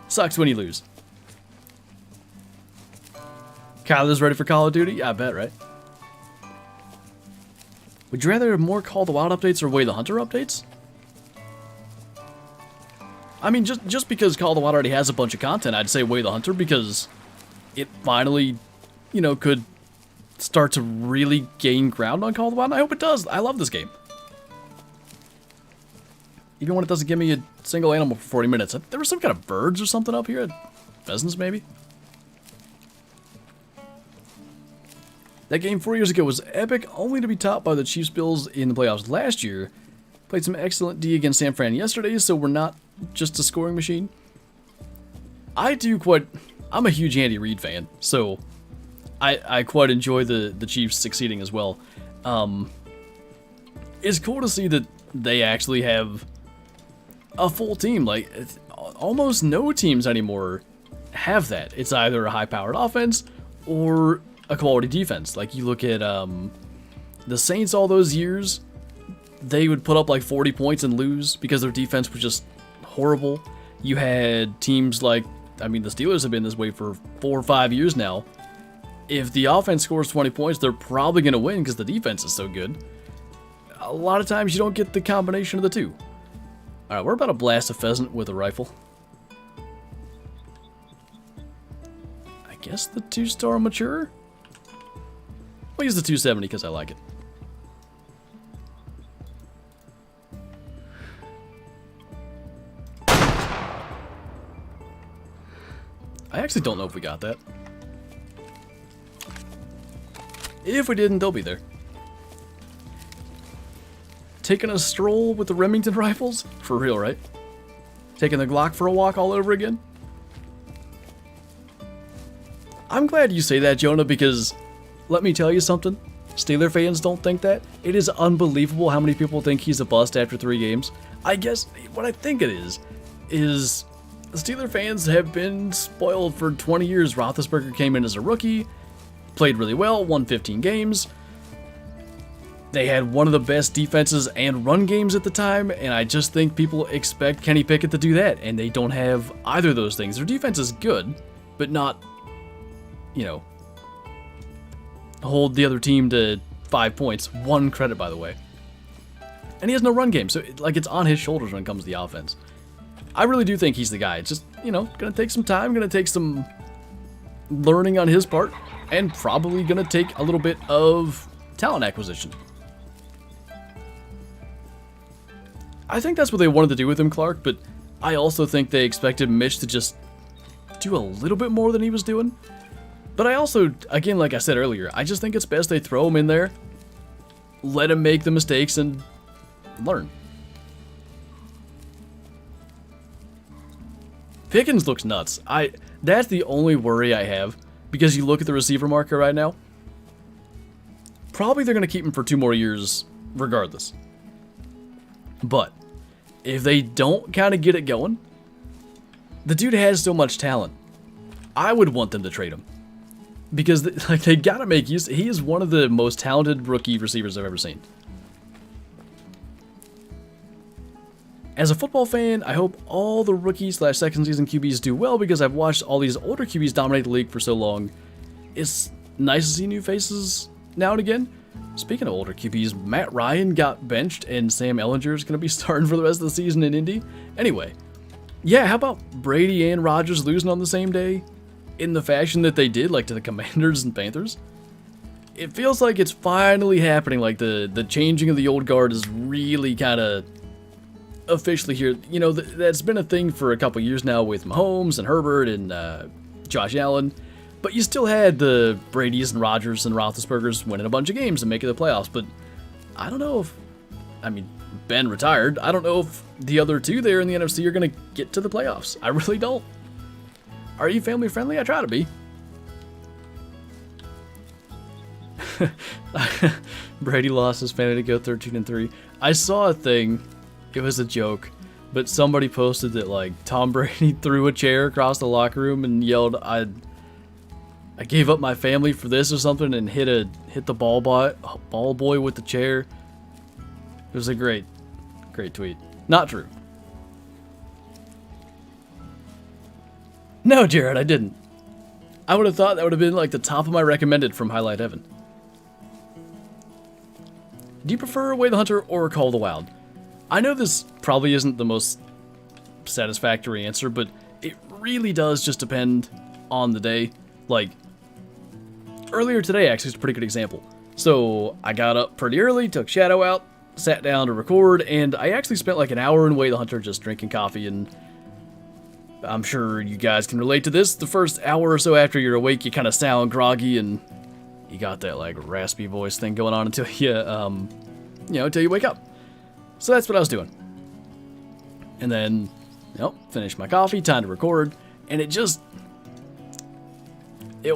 sucks when you lose. Kyler's ready for Call of Duty? Yeah, I bet, right? Would you rather have more Call of the Wild updates or Way the Hunter updates? I mean, just because Call of the Wild already has a bunch of content, I'd say Way the Hunter, because it finally, could start to really gain ground on Call of the Wild, and I hope it does. I love this game. Even when it doesn't give me a single animal for 40 minutes. There were some kind of birds or something up here. Pheasants, maybe? That game 4 years ago was epic, only to be topped by the Chiefs Bills in the playoffs last year. Played some excellent D against San Fran yesterday, so we're not just a scoring machine. I'm a huge Andy Reid fan, so I quite enjoy the Chiefs succeeding as well. It's cool to see that they actually have a full team. Like, almost no teams anymore have that. It's either a high-powered offense or a quality defense. Like, you look at the Saints all those years, they would put up like 40 points and lose because their defense was just horrible. You had teams like, the Steelers have been this way for 4 or 5 years now. If the offense scores 20 points, they're probably going to win because the defense is so good. A lot of times you don't get the combination of the two. Alright, we're about to blast a pheasant with a rifle. I guess the 2-star mature? We'll use the 270 because I like it. I actually don't know if we got that. If we didn't, they'll be there. Taking a stroll with the Remington rifles? For real, right? Taking the Glock for a walk all over again? I'm glad you say that, Jonah, because let me tell you something. Steeler fans don't think that. It is unbelievable how many people think he's a bust after 3 games. I guess what I think it is the Steeler fans have been spoiled for 20 years. Roethlisberger came in as a rookie, played really well, won 15 games. They had one of the best defenses and run games at the time, and I just think people expect Kenny Pickett to do that, and they don't have either of those things. Their defense is good, but not, hold the other team to 5 points. 1 credit, by the way. And he has no run game, so it's on his shoulders when it comes to the offense. I really do think he's the guy. It's just, gonna take some time, gonna take some learning on his part, and probably gonna take a little bit of talent acquisition. I think that's what they wanted to do with him, Clark, but I also think they expected Mitch to just do a little bit more than he was doing. But I also, again, like I said earlier, I just think it's best they throw him in there, let him make the mistakes, and learn. Pickens looks nuts. That's the only worry I have, because you look at the receiver market right now. Probably they're going to keep him for 2 more years regardless. But if they don't kind of get it going, the dude has so much talent. I would want them to trade him. Because they got to make use. He is one of the most talented rookie receivers I've ever seen. As a football fan, I hope all the rookie/second season QBs do well because I've watched all these older QBs dominate the league for so long. It's nice to see new faces now and again. Speaking of older QBs, Matt Ryan got benched and Sam Ehlinger is going to be starting for the rest of the season in Indy. Anyway, yeah, how about Brady and Rodgers losing on the same day? in the fashion that they did, like to the Commanders and Panthers. It feels like it's finally happening, like the changing of the old guard is really kind of officially here. You know, that's been a thing for a couple years now with Mahomes and Herbert and Josh Allen, but you still had the Bradys and Rodgers and Roethlisbergers winning a bunch of games and making the playoffs, but I don't know if, I mean, Ben retired. I don't know if the other two there in the NFC are going to get to the playoffs. I really don't. Are you family friendly? I try to be. Brady lost his fantasy to go 13-3. I saw a thing. It was a joke, but somebody posted that like Tom Brady threw a chair across the locker room and yelled, "I gave up my family for this" or something, and hit the ball boy with the chair. It was a great tweet. Not true. No, Jared, I didn't. I would have thought that would have been like the top of my recommended from Highlight Heaven. Do you prefer Way the Hunter or Call of the Wild? I know this probably isn't the most satisfactory answer, but it really does just depend on the day. Like, earlier today actually is a pretty good example. So, I got up pretty early, took Shadow out, sat down to record, and I actually spent like an hour in Way the Hunter just drinking coffee, and I'm sure you guys can relate to this. The first hour or so after you're awake, you kind of sound groggy, and you got that like raspy voice thing going on until you, until you wake up. So that's what I was doing. And then, finished my coffee, time to record, and it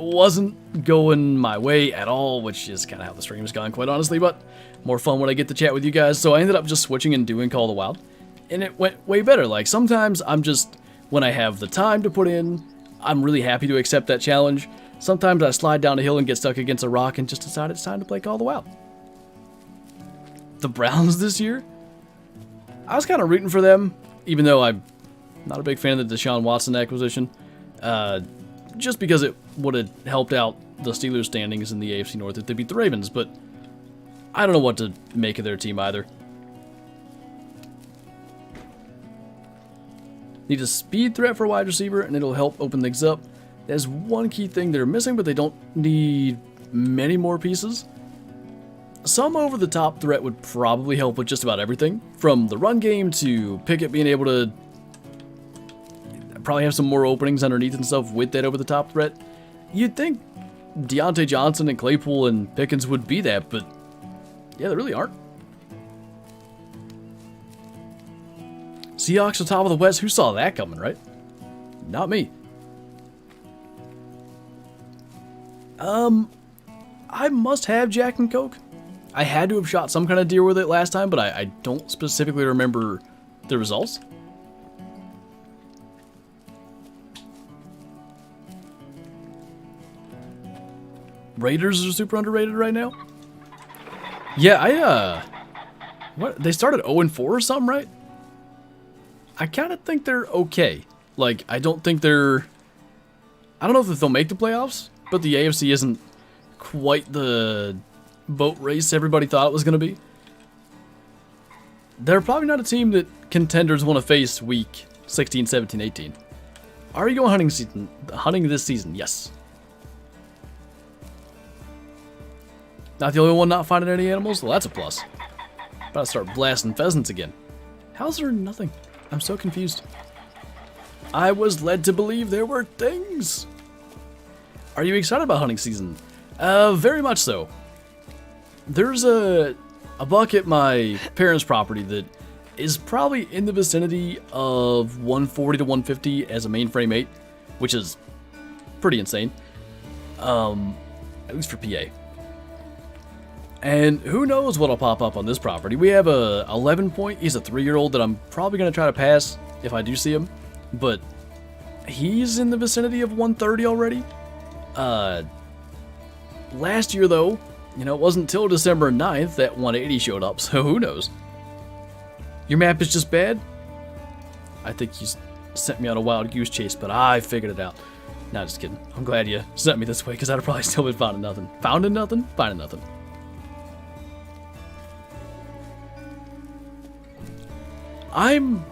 wasn't going my way at all, which is kind of how the stream has gone, quite honestly, but more fun when I get to chat with you guys. So I ended up just switching and doing Call of the Wild, and it went way better. Like, sometimes when I have the time to put in, I'm really happy to accept that challenge. Sometimes I slide down a hill and get stuck against a rock and just decide it's time to play Call of the Wild. The Browns this year, I was kind of rooting for them, even though I'm not a big fan of the Deshaun Watson acquisition, just because it would have helped out the Steelers' standings in the AFC North if they beat the Ravens, but I don't know what to make of their team either. Need a speed threat for a wide receiver, and it'll help open things up. There's one key thing they're missing, but they don't need many more pieces. Some over-the-top threat would probably help with just about everything, from the run game to Pickett being able to probably have some more openings underneath and stuff with that over-the-top threat. You'd think Deontay Johnson and Claypool and Pickens would be that, but yeah, they really aren't. Seahawks on top of the West, who saw that coming, right? Not me. I must have Jack and Coke. I had to have shot some kind of deer with it last time, but I don't specifically remember the results. Raiders are super underrated right now. Yeah, what? They started 0-4 or something, right? I kind of think they're okay. Like, I don't know if they'll make the playoffs, but the AFC isn't quite the boat race everybody thought it was going to be. They're probably not a team that contenders want to face week 16, 17, 18. Are you going hunting this season? Yes. Not the only one not finding any animals? Well, that's a plus. About to start blasting pheasants again. How's there nothing? I'm so confused. I was led to believe there were things. Are you excited about hunting season? Very much so. There's a buck at my parents' property that is probably in the vicinity of 140 to 150 as a mainframe 8, which is pretty insane. At least for PA. And who knows what'll pop up on this property. We have a 11 point. He's a 3-year-old that I'm probably going to try to pass if I do see him. But he's in the vicinity of 130 already. Last year, though, it wasn't until December 9th that 180 showed up, so who knows? Your map is just bad? I think you sent me on a wild goose chase, but I figured it out. Nah, just kidding. I'm glad you sent me this way, because I'd have probably still been finding nothing. Finding nothing? Finding nothing. I'm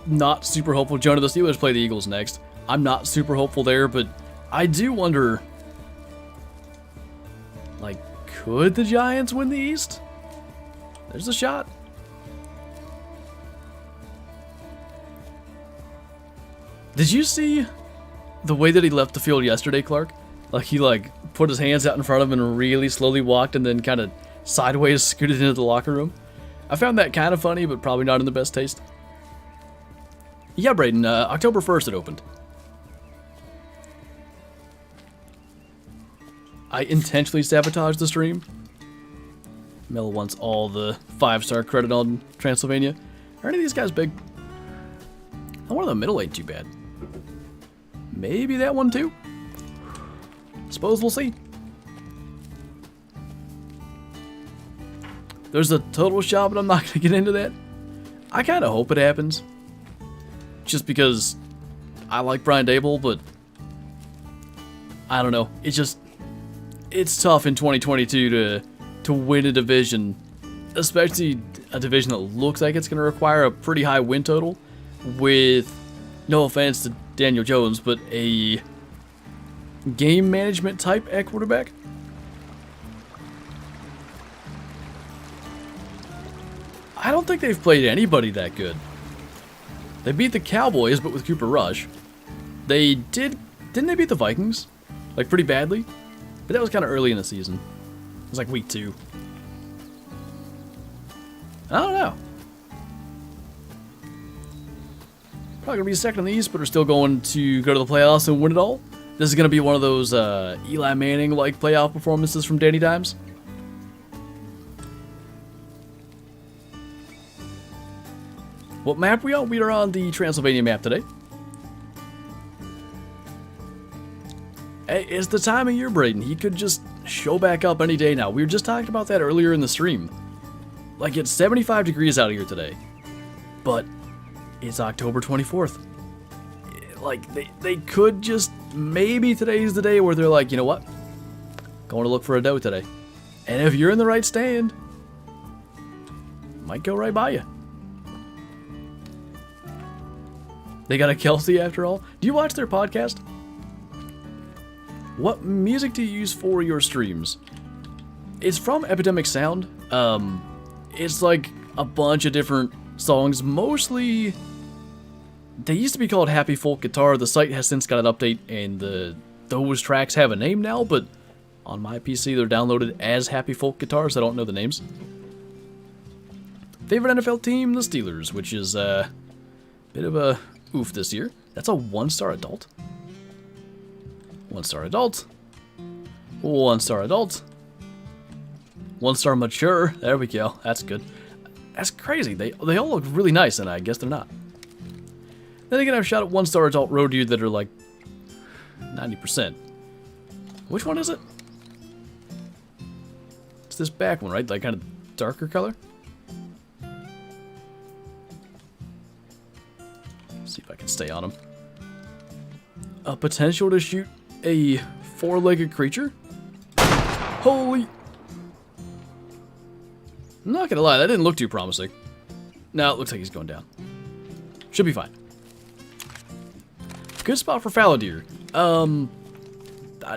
not super hopeful. Jonah, the Steelers play the Eagles next. I'm not super hopeful there, but I do wonder, like, could the Giants win the East? There's a shot. Did you see the way that he left the field yesterday, Clark? Like, he, like, put his hands out in front of him and really slowly walked and then kind of sideways scooted into the locker room. I found that kind of funny, but probably not in the best taste. Yeah, Braden, October 1st it opened. I intentionally sabotaged the stream. Mel wants all the 5-star credit on Transylvania. Are any of these guys big? The one in the middle ain't too bad. Maybe that one too? Suppose we'll see. There's a total shot, but I'm not going to get into that. I kind of hope it happens. Just because I like Brian Dable, but I don't know. It's tough in 2022 to win a division, especially a division that looks like it's going to require a pretty high win total with, no offense to Daniel Jones, but a game management type at quarterback. I don't think they've played anybody that good. They beat the Cowboys, but with Cooper Rush. Didn't they beat the Vikings? Like, pretty badly? But that was kind of early in the season. It was like week 2. I don't know. Probably going to be second in the East, but are still going to go to the playoffs and win it all. This is going to be one of those Eli Manning-like playoff performances from Danny Dimes. What map we on? We are on the Transylvania map today. Hey, it's the time of year, Braden. He could just show back up any day now. We were just talking about that earlier in the stream. Like, it's 75 degrees out here today. But it's October 24th. Like, they could just... Maybe today's the day where they're like, you know what? Going to look for a doe today. And if you're in the right stand, might go right by you. They got a Kelsey after all. Do you watch their podcast? What music do you use for your streams? It's from Epidemic Sound. It's like a bunch of different songs. Mostly, they used to be called Happy Folk Guitar. The site has since got an update, and those tracks have a name now. But on my PC, they're downloaded as Happy Folk Guitars. I don't know the names. Favorite NFL team? The Steelers, which is a bit of a oof this year. That's a 1-star adult. 1-star adult. 1-star adult. 1-star mature. There we go. That's good. That's crazy. They all look really nice, and I guess they're not. Then again, I've shot at 1-star adult road deer that are like 90%. Which one is it? It's this back one, right? Like kind of darker color. See if I can stay on him. A potential to shoot a 4-legged creature? Holy... I'm not gonna lie, that didn't look too promising. No, it looks like he's going down. Should be fine. Good spot for fallow deer. I'm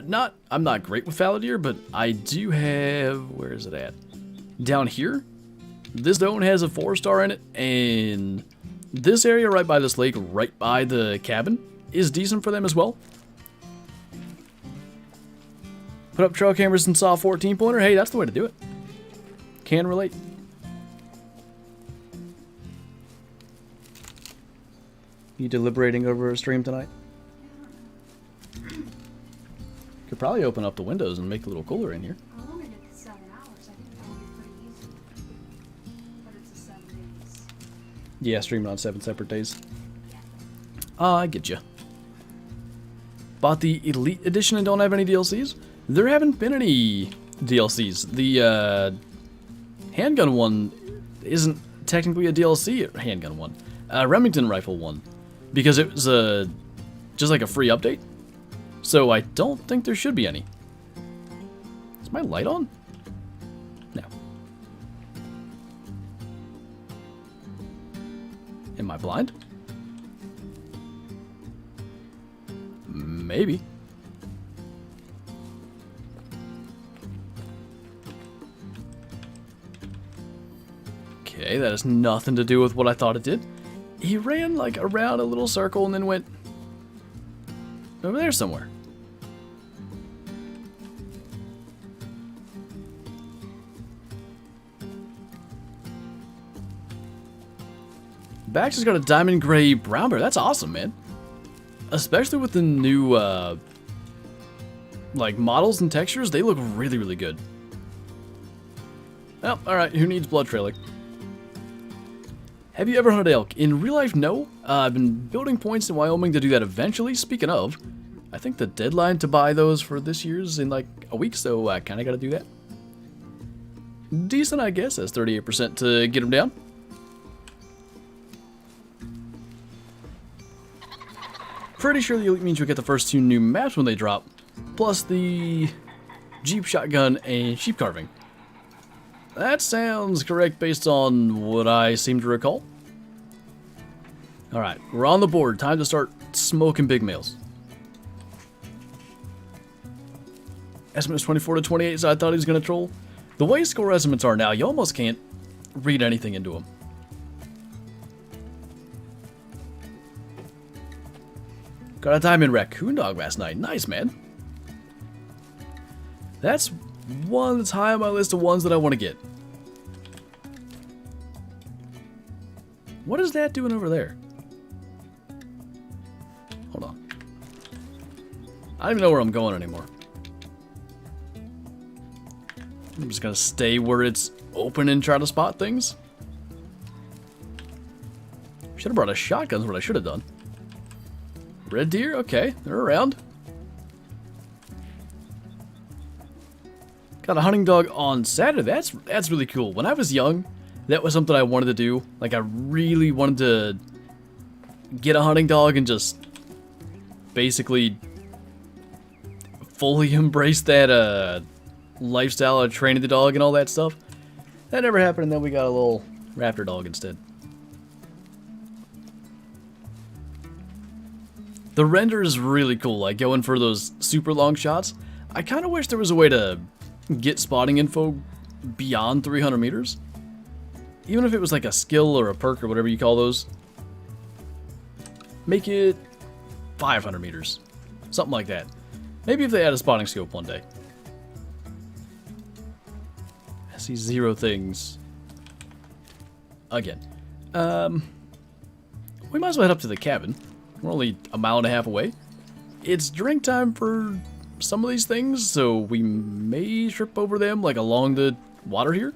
not great with fallow deer, but I do have... Where is it at? Down here? This zone has a 4-star in it, and this area right by this lake, right by the cabin, is decent for them as well. Put up trail cameras and saw a 14-pointer. Hey, that's the way to do it. Can relate. You deliberating over a stream tonight? Could probably open up the windows and make it a little cooler in here. I'll limit it to 7 hours. I think that would be pretty easy. But it's a 7 days. Yeah, streaming on 7 separate days. Yeah. I get you. Bought the Elite Edition and don't have any DLCs? There haven't been any DLCs. The handgun one isn't technically a DLC handgun one. Remington rifle one. Because it was just like a free update. So I don't think there should be any. Is my light on? No. Am I blind? Maybe. Okay, that has nothing to do with what I thought it did. He ran like around a little circle and then went over there somewhere. Bax has got a diamond gray brown bear. That's awesome, man. Especially with the new like models and textures, they look really, really good. Well, alright, who needs blood trailer? Have you ever hunted elk? In real life, no. I've been building points in Wyoming to do that eventually. Speaking of, I think the deadline to buy those for this year's in like a week, so I kind of got to do that. Decent, I guess. That's 38% to get them down. Pretty sure the elite means you'll get the first 2 new maps when they drop, plus the Jeep shotgun and sheep carving. That sounds correct based on what I seem to recall. Alright, we're on the board. Time to start smoking big males. Estimate's 24 to 28, so I thought he was going to troll. The way score estimates are now, you almost can't read anything into them. Got a diamond raccoon dog last night. Nice, man. That's one that's high on my list of ones that I want to get. What is that doing over there? Hold on. I don't even know where I'm going anymore. I'm just gonna stay where it's open and try to spot things. Should have brought a shotgun is what I should have done. Red deer? Okay, they're around. Got a hunting dog on Saturday. That's really cool. When I was young, that was something I wanted to do. Like, I really wanted to get a hunting dog and just basically fully embrace that lifestyle of training the dog and all that stuff. That never happened, and then we got a little raptor dog instead. The render is really cool, like going for those super long shots. I kind of wish there was a way to get spotting info beyond 300 meters. Even if it was like a skill or a perk or whatever you call those. Make it 500 meters. Something like that. Maybe if they had a spotting scope one day. I see 0 things. Again. We might as well head up to the cabin. We're only a mile and a half away. It's drink time for some of these things, so we may trip over them, like along the water here.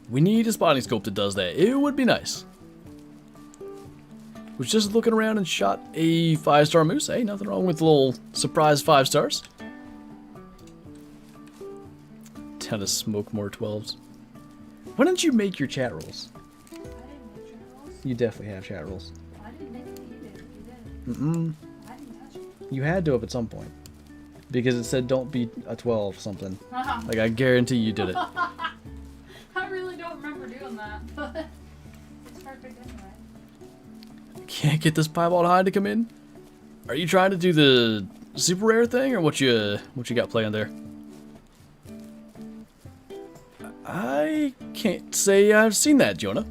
We need a spotting scope that does that. It would be nice. Was just looking around and shot a 5-star moose. Hey, nothing wrong with a little surprise 5 stars. Time to smoke more 12s. Why don't you make your chat rules? I didn't make chat rules. You definitely have chat rules. I didn't make it. You did. You did. I didn't touch it. You had to have at some point. Because it said don't be a 12 something. Like, I guarantee you did it. I really don't remember doing that, but it's perfect anyway. Can't get this piebald hide to come in? Are you trying to do the super rare thing, or what you got playing there? I can't say I've seen that, Jonah.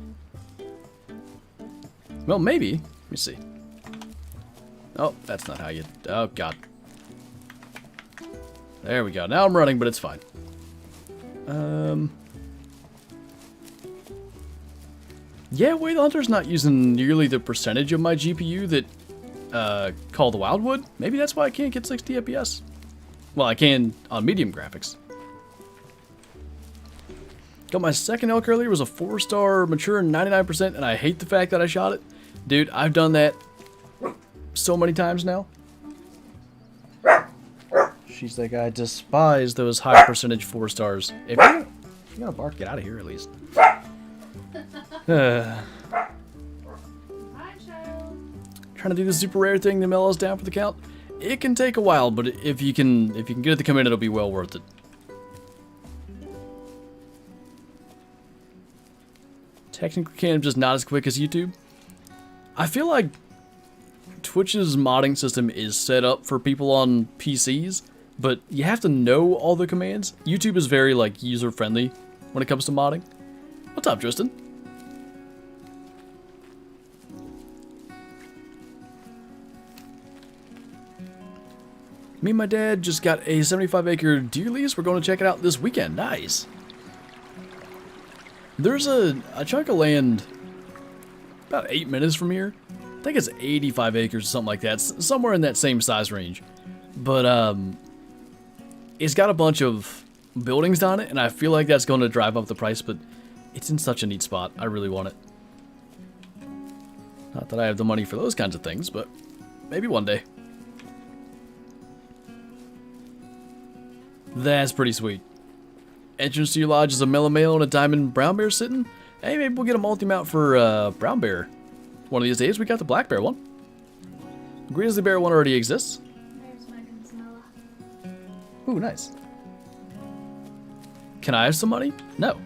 Well, maybe. Let me see. Oh, that's not how you... Oh, God. There we go. Now I'm running, but it's fine. Yeah, Way the Hunter's not using nearly the percentage of my GPU that Call the Wild would. Maybe that's why I can't get 60 FPS. Well, I can on medium graphics. Got my second elk earlier, was a 4-star mature 99%, and I hate the fact that I shot it. Dude, I've done that so many times now. She's like, I despise those high percentage 4 stars. If you're gonna bark, get out of here at least. Hi, child. Trying to do the super rare thing to mellow us down for the count. It can take a while, but if you can get it to come in, it'll be well worth it. Technically, I'm just not as quick as YouTube. I feel like Twitch's modding system is set up for people on PCs, but you have to know all the commands. YouTube is very, like, user-friendly when it comes to modding. What's up, Tristan? Me and my dad just got a 75-acre deer lease. We're going to check it out this weekend. Nice. There's a chunk of land about 8 minutes from here. I think it's 85 acres or something like that. Somewhere in that same size range. But, it's got a bunch of buildings on it, and I feel like that's going to drive up the price, but it's in such a neat spot. I really want it. Not that I have the money for those kinds of things, but maybe one day. That's pretty sweet. Entrance to your lodge is a mellow male and a diamond brown bear sitting. Hey, maybe we'll get a multi-mount for brown bear. One of these days, we got the black bear one. Grizzly bear one already exists. There's Megan's Noah. Ooh, nice. Can I have some money? No.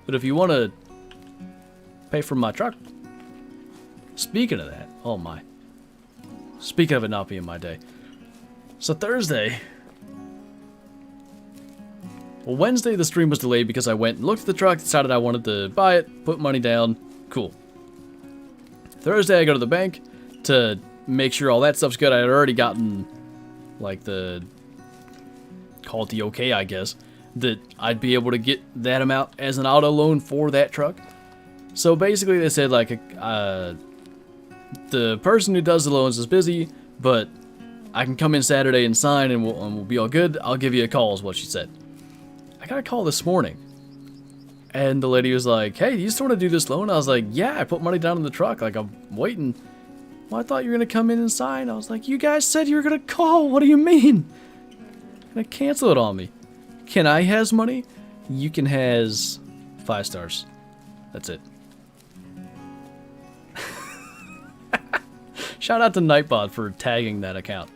But if you want to pay for my truck. Speaking of that, oh my. Speaking of it not being my day. So Thursday. Well, Wednesday the stream was delayed because I went and looked at the truck, decided I wanted to buy it, put money down. Cool. Thursday I go to the bank to make sure all that stuff's good. I had already gotten, like, call it the okay, I guess, that I'd be able to get that amount as an auto loan for that truck. So basically they said, like, the person who does the loans is busy, but I can come in Saturday and sign and we'll be all good. I'll give you a call is what she said. I got a call this morning, and the lady was like, hey, do you still want to do this loan? I was like, yeah, I put money down in the truck, like, I'm waiting. Well, I thought you were going to come in and sign. I was like, you guys said you were going to call. What do you mean? Gonna cancel it on me. Can I has money? You can has 5 stars. That's it. Shout out to Nightbot for tagging that account.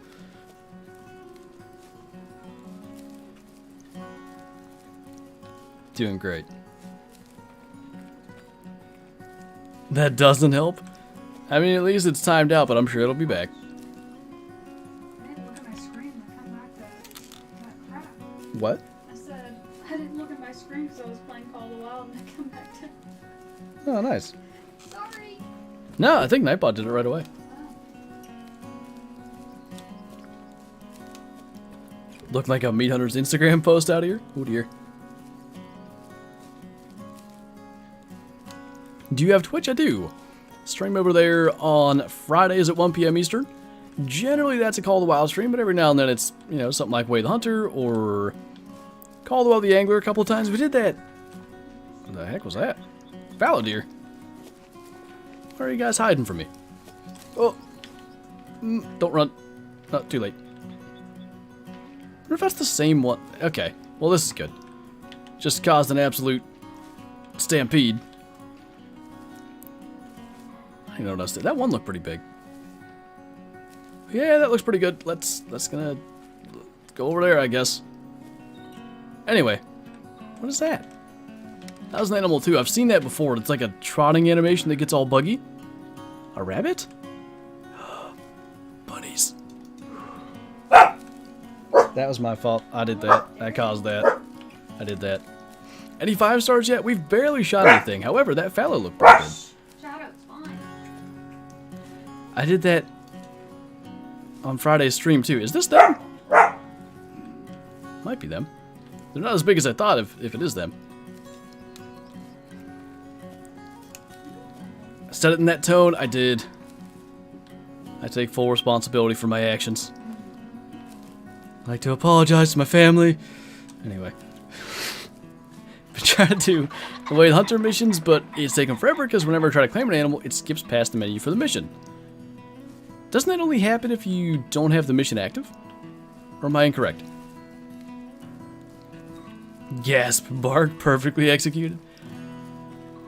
Doing great. That doesn't help. I mean, at least it's timed out, but I'm sure it'll be back. I didn't look at my screen and come back to that crap. What? I said, I didn't look at my screen because I was playing Call of the Wild and I come back to... Oh, nice. Sorry! No, I think Nightbot did it right away. Looked like a Meat Hunter's Instagram post out here. Oh dear. Do you have Twitch? I do. Stream over there on Fridays at 1 p.m. Eastern. Generally, that's a Call of the Wild stream, but every now and then it's, you know, something like Way the Hunter or Call of the Wild the Angler a couple of times. We did that. What the heck was that? Fallow deer. Where are you guys hiding from me? Oh. Don't run. Not too late. I wonder if that's the same one. Okay. Well, this is good. Just caused an absolute stampede. I noticed it. That one looked pretty big. Yeah, that looks pretty good. Let's gonna go over there, I guess. Anyway, what is that? That was an animal too. I've seen that before. It's like a trotting animation that gets all buggy. A rabbit? Bunnies. That was my fault. I did that. I caused that. I did that. Any 5 stars yet? We've barely shot anything. However, that fallow looked pretty good. Shadow's fine. I did that on Friday's stream too. Is this them? Might be them. They're not as big as I thought if it is them. I said it in that tone. I did. I take full responsibility for my actions. I'd like to apologize to my family. Anyway. Been trying to do the Way the Hunter missions, but it's taken forever because whenever I try to claim an animal, it skips past the menu for the mission. Doesn't that only happen if you don't have the mission active? Or am I incorrect? Gasp, bark, perfectly executed.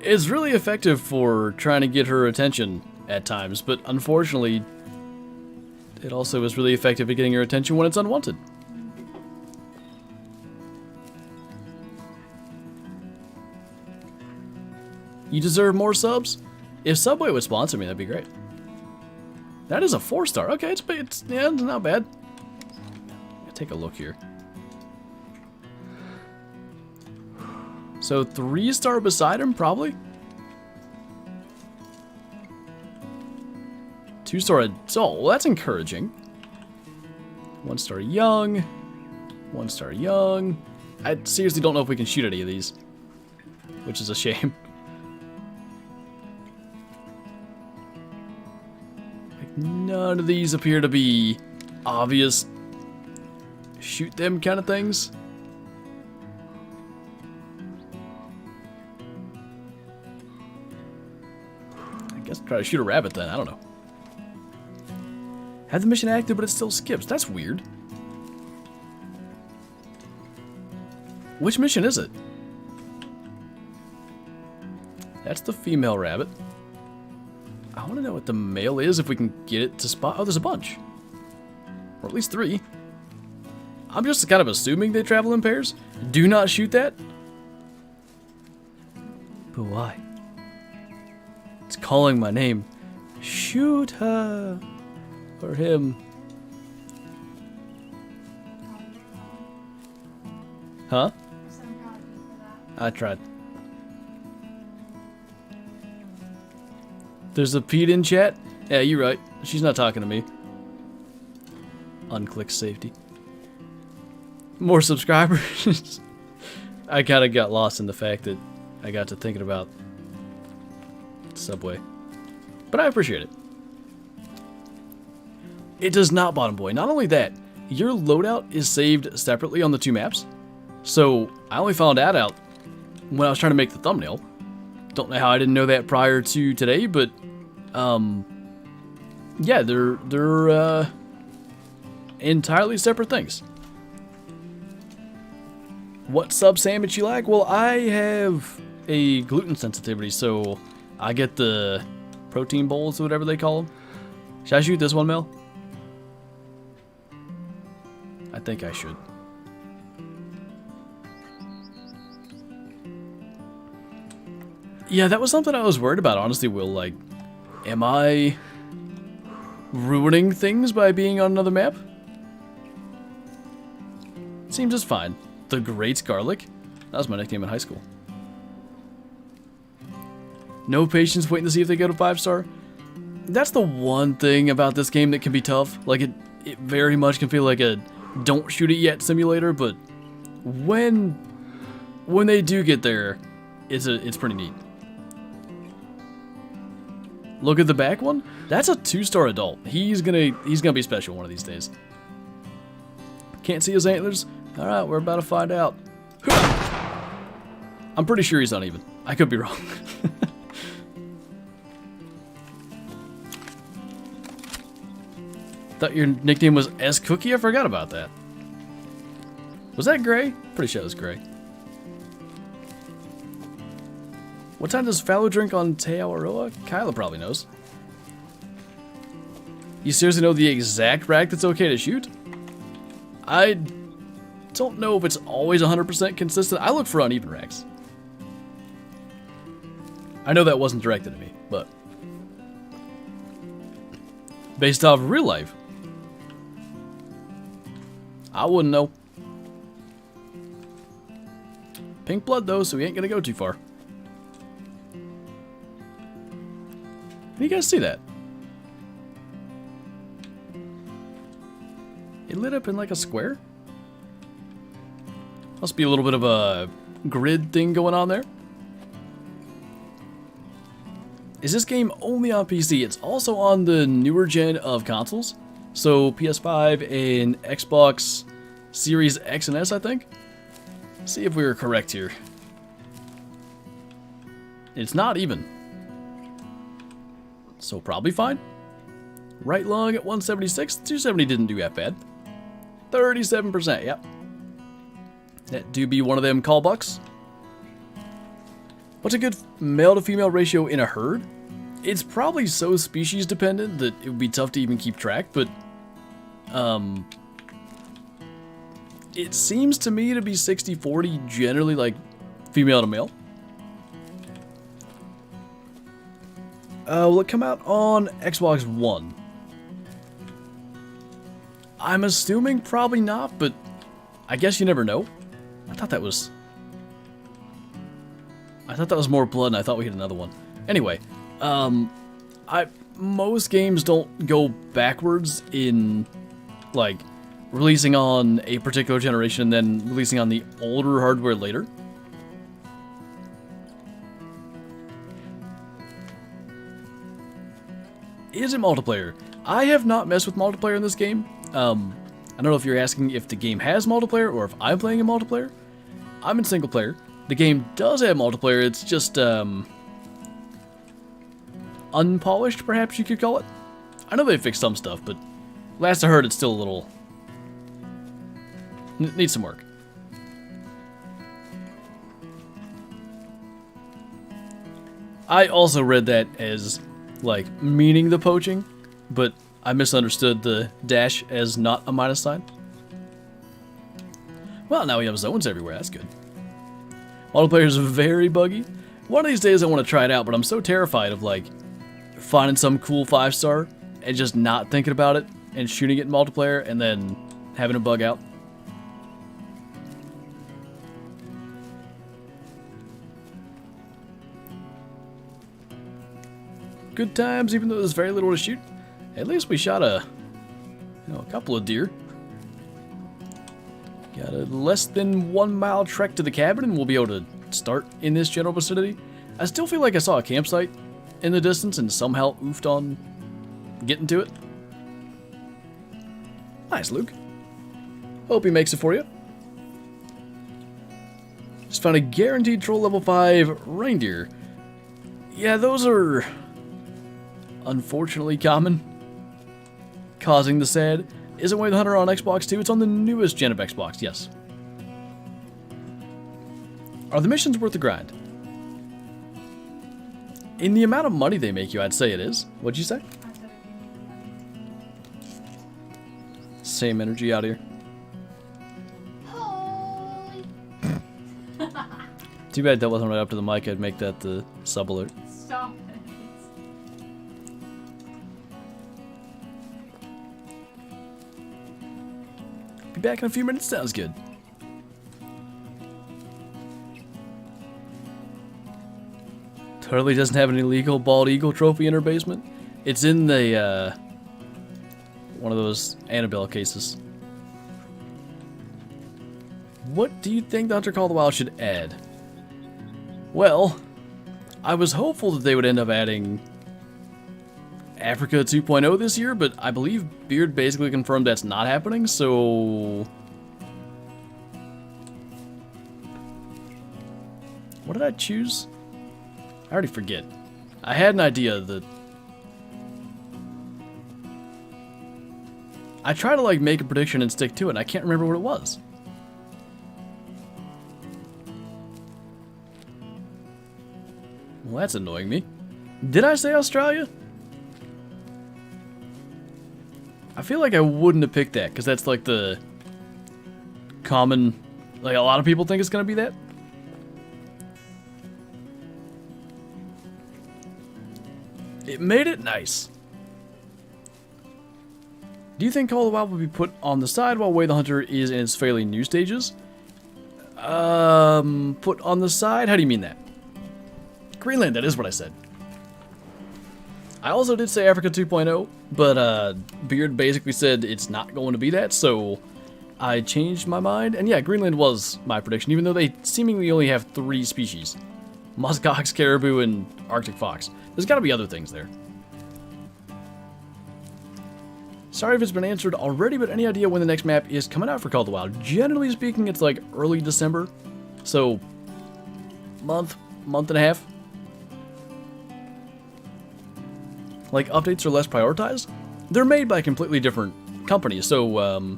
It's really effective for trying to get her attention at times, but unfortunately, it also is really effective at getting her attention when it's unwanted. You deserve more subs? If Subway would sponsor me, that'd be great. That is a 4-star. Okay, it's yeah, it's not bad. Take a look here. So 3-star beside him, probably. 2-star adult. Well, that's encouraging. 1-star young. 1-star young. I seriously don't know if we can shoot any of these, which is a shame. Like, none of these appear to be obvious shoot them kind of things. I guess try to shoot a rabbit then. I don't know. Have the mission active, but it still skips. That's weird. Which mission is it? That's the female rabbit. I want to know what the male is, if we can get it to spot. Oh, there's a bunch. Or at least 3. I'm just kind of assuming they travel in pairs. Do not shoot that. But why? It's calling my name. Shoot her. Or him. Huh? I tried. There's a Pete in chat? Yeah, you're right. She's not talking to me. Unclick safety. More subscribers. I kind of got lost in the fact that I got to thinking about Subway. But I appreciate it. It does not, Bottom Boy. Not only that, your loadout is saved separately on the 2 maps. So I only found that out when I was trying to make the thumbnail. Don't know how I didn't know that prior to today, but yeah, they're entirely separate things. What sub sandwich you like? Well, I have a gluten sensitivity, so I get the protein bowls or whatever they call them. Should I shoot this one, Mel? I think I should. Yeah, that was something I was worried about, honestly, Will. Like, am I ruining things by being on another map? Seems just fine. The Great Garlic? That was my nickname in high school. No patience waiting to see if they go to 5-star. That's the one thing about this game that can be tough. Like, it very much can feel like a don't shoot it yet simulator, but when they do get there, it's pretty neat. Look at the back one. That's a 2-star adult. He's gonna be special one of these days. Can't see his antlers? Alright, we're about to find out. I'm pretty sure he's uneven. I could be wrong. Thought your nickname was S Cookie? I forgot about that. Was that Gray? Pretty sure it was Gray. What time does Fallow drink on Te Awaroa? Kyla probably knows. You seriously know the exact rack that's okay to shoot? I don't know if it's always 100% consistent. I look for uneven racks. I know that wasn't directed at me, but based off real life, I wouldn't know. Pink blood though, so we ain't gonna go too far. Can you guys see that? It lit up in like a square? Must be a little bit of a grid thing going on there. Is this game only on PC? It's also on the newer gen of consoles. So PS5 and Xbox Series X and S, I think. Let's see if we were correct here. It's not even. So probably fine. Right lung at 176. 270 didn't do that bad. 37%, yep. That do be one of them call bucks. What's a good male to female ratio in a herd? It's probably so species dependent that it would be tough to even keep track, but it seems to me to be 60-40 generally, like female to male. Will it come out on Xbox One? I'm assuming probably not, but I guess you never know. I thought that was more blood, and I thought we hit another one. Anyway, most games don't go backwards in, like, releasing on a particular generation and then releasing on the older hardware later. Is it multiplayer? I have not messed with multiplayer in this game. I don't know if you're asking if the game has multiplayer or if I'm playing in multiplayer. I'm in single player. The game does have multiplayer, it's just, unpolished, perhaps you could call it. I know they fixed some stuff, but last I heard, it's still a little... needs some work. I also read that as, like, meaning the poaching, but I misunderstood the dash as not a minus sign. Well, now we have zones everywhere, that's good. Multiplayer is very buggy. One of these days I want to try it out, but I'm so terrified of, like, finding some cool 5-star and just not thinking about it and shooting it in multiplayer and then having it bug out. Good times, even though there's very little to shoot. At least we shot a couple of deer. Got a less than 1 mile trek to the cabin, and we'll be able to start in this general vicinity. I still feel like I saw a campsite in the distance and somehow oofed on getting to it. Nice, Luke. Hope he makes it for you. Just found a guaranteed troll level 5 reindeer. Yeah, those are unfortunately common. Causing the sad. Isn't Way the Hunter on Xbox too? It's on the newest gen of Xbox, yes. Are the missions worth the grind? In the amount of money they make you, I'd say it is. What'd you say? Same energy out here. Too bad that wasn't right up to the mic. I'd make that the sub alert. Stop it. Be back in a few minutes. Sounds good. Totally doesn't have an illegal bald eagle trophy in her basement. It's in the one of those Annabelle cases. What do you think the Hunter Call of the Wild should add? Well, I was hopeful that they would end up adding Africa 2.0 this year, but I believe Beard basically confirmed that's not happening, so... What did I choose? I already forget. I had an idea that... I try to, like, make a prediction and stick to it, and I can't remember what it was. Well, that's annoying me. Did I say Australia? I feel like I wouldn't have picked that, because that's like the common, like a lot of people think it's going to be that. It made it nice. Do you think Call of the Wild will be put on the side while Way the Hunter is in its fairly new stages? Put on the side? How do you mean that? Greenland, that is what I said. I also did say Africa 2.0, but Beard basically said it's not going to be that, so I changed my mind. And yeah, Greenland was my prediction, even though they seemingly only have 3 species. Muskox, caribou, and Arctic fox. There's got to be other things there. Sorry if it's been answered already, but any idea when the next map is coming out for Call of the Wild? Generally speaking, it's like early December, so month and a half. Like, updates are less prioritized. They're made by completely different companies, so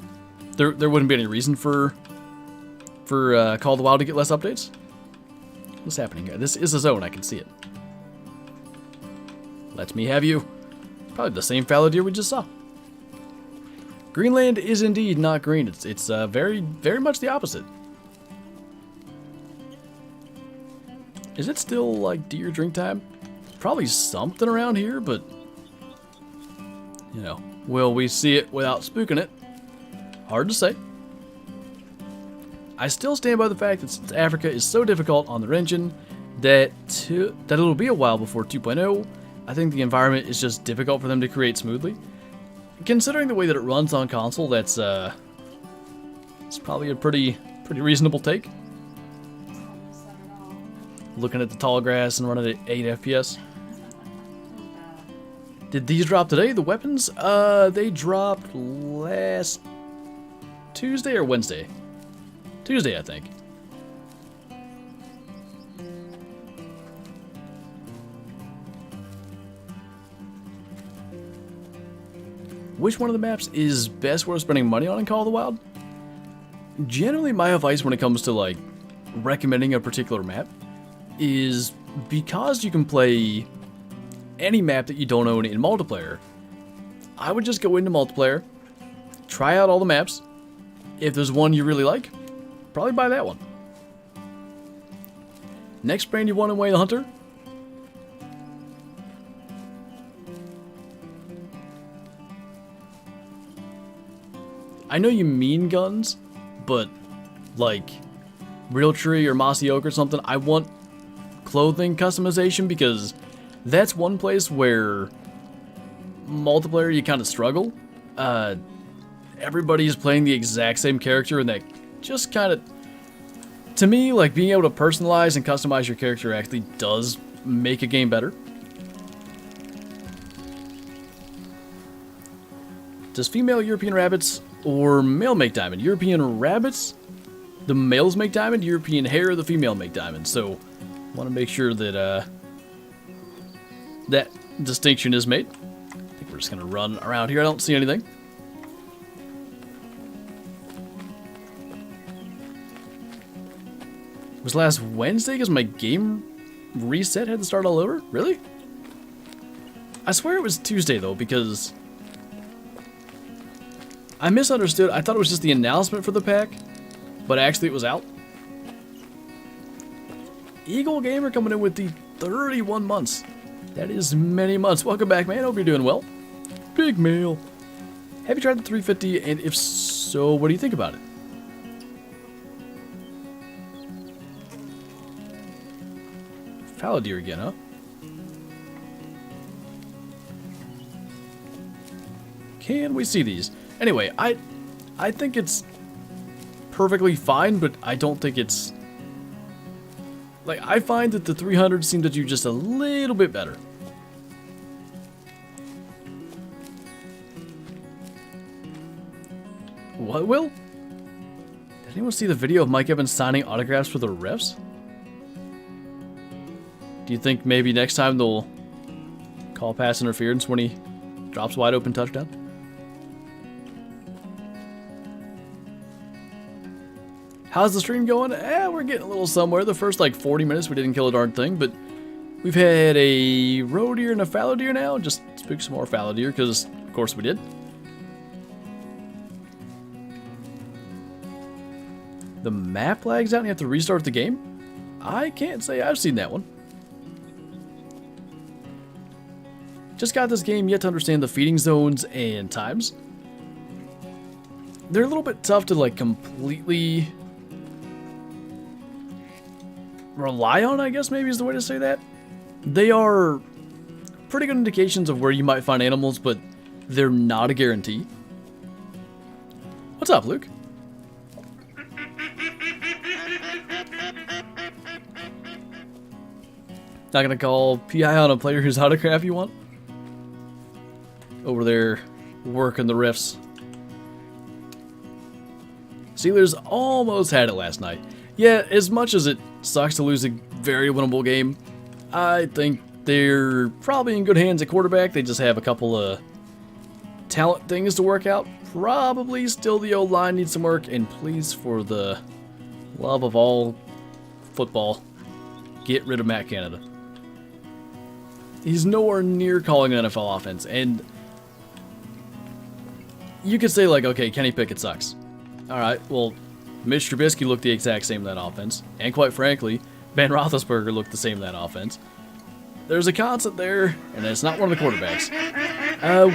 there wouldn't be any reason for Call of the Wild to get less updates. What's happening here? This is a zone, I can see it. Let me have you. Probably the same fallow deer we just saw. Greenland is indeed not green. It's very, very much the opposite. Is it still, like, deer drink time? Probably something around here, but... You know, will we see it without spooking it? Hard to say. I still stand by the fact that since Africa is so difficult on their engine, that it'll be a while before 2.0. I think the environment is just difficult for them to create smoothly. Considering the way that it runs on console, that's it's probably a pretty reasonable take. Looking at the tall grass and running at 8 FPS. Did these drop today, the weapons? They dropped last Tuesday or Wednesday? Tuesday, I think. Which one of the maps is best worth spending money on in Call of the Wild? Generally, my advice when it comes to like recommending a particular map is because you can play any map that you don't own in multiplayer, I would just go into multiplayer, try out all the maps. If there's one you really like, probably buy that one. Next brand you want in Way the Hunter? I know you mean guns, but like Realtree or Mossy Oak or something, I want clothing customization because that's one place where multiplayer you kind of struggle. Everybody's playing the exact same character, and that just kind of, to me, like being able to personalize and customize your character actually does make a game better. Does female European rabbits or male make diamond? European rabbits, the males make diamond. European hare, the female make diamond. So, want to make sure that that distinction is made. I think we're just gonna run around here. I don't see anything. It was last Wednesday because my game reset had to start all over? Really? I swear it was Tuesday though, because I misunderstood. I thought it was just the announcement for the pack, but actually it was out. Eagle Gamer coming in with the 31 months. That is many months. Welcome back, man. Hope you're doing well. Big mail. Have you tried the 350? And if so, what do you think about it? Fallow deer again, huh? Can we see these? Anyway, I think it's perfectly fine, but I don't think it's... Like, I find that the 300 seem to do just a little bit better. What, Will? Did anyone see the video of Mike Evans signing autographs for the refs? Do you think maybe next time they'll call pass interference when he drops wide open touchdown? How's the stream going? We're getting a little somewhere. The first like 40 minutes we didn't kill a darn thing, but we've had a roe deer and a fallow deer now. Just spook some more fallow deer because of course we did. The map lags out and you have to restart the game? I can't say I've seen that one. Just got this game, yet to understand the feeding zones and times. They're a little bit tough to like completely rely on, I guess maybe is the way to say that. They are pretty good indications of where you might find animals, but they're not a guarantee. What's up, Luke? Not gonna call PI on a player whose autograph you want? Over there working the riffs. Steelers almost had it last night. Yeah, as much as it sucks to lose a very winnable game, I think they're probably in good hands at quarterback. They just have a couple of talent things to work out. Probably still the O-line needs some work. And please, for the love of all football, get rid of Matt Canada. He's nowhere near calling an NFL offense. And you could say, like, okay, Kenny Pickett sucks. Alright, well, Mitch Trubisky looked the exact same in that offense. And quite frankly, Ben Roethlisberger looked the same in that offense. There's a concept there, and it's not one of the quarterbacks.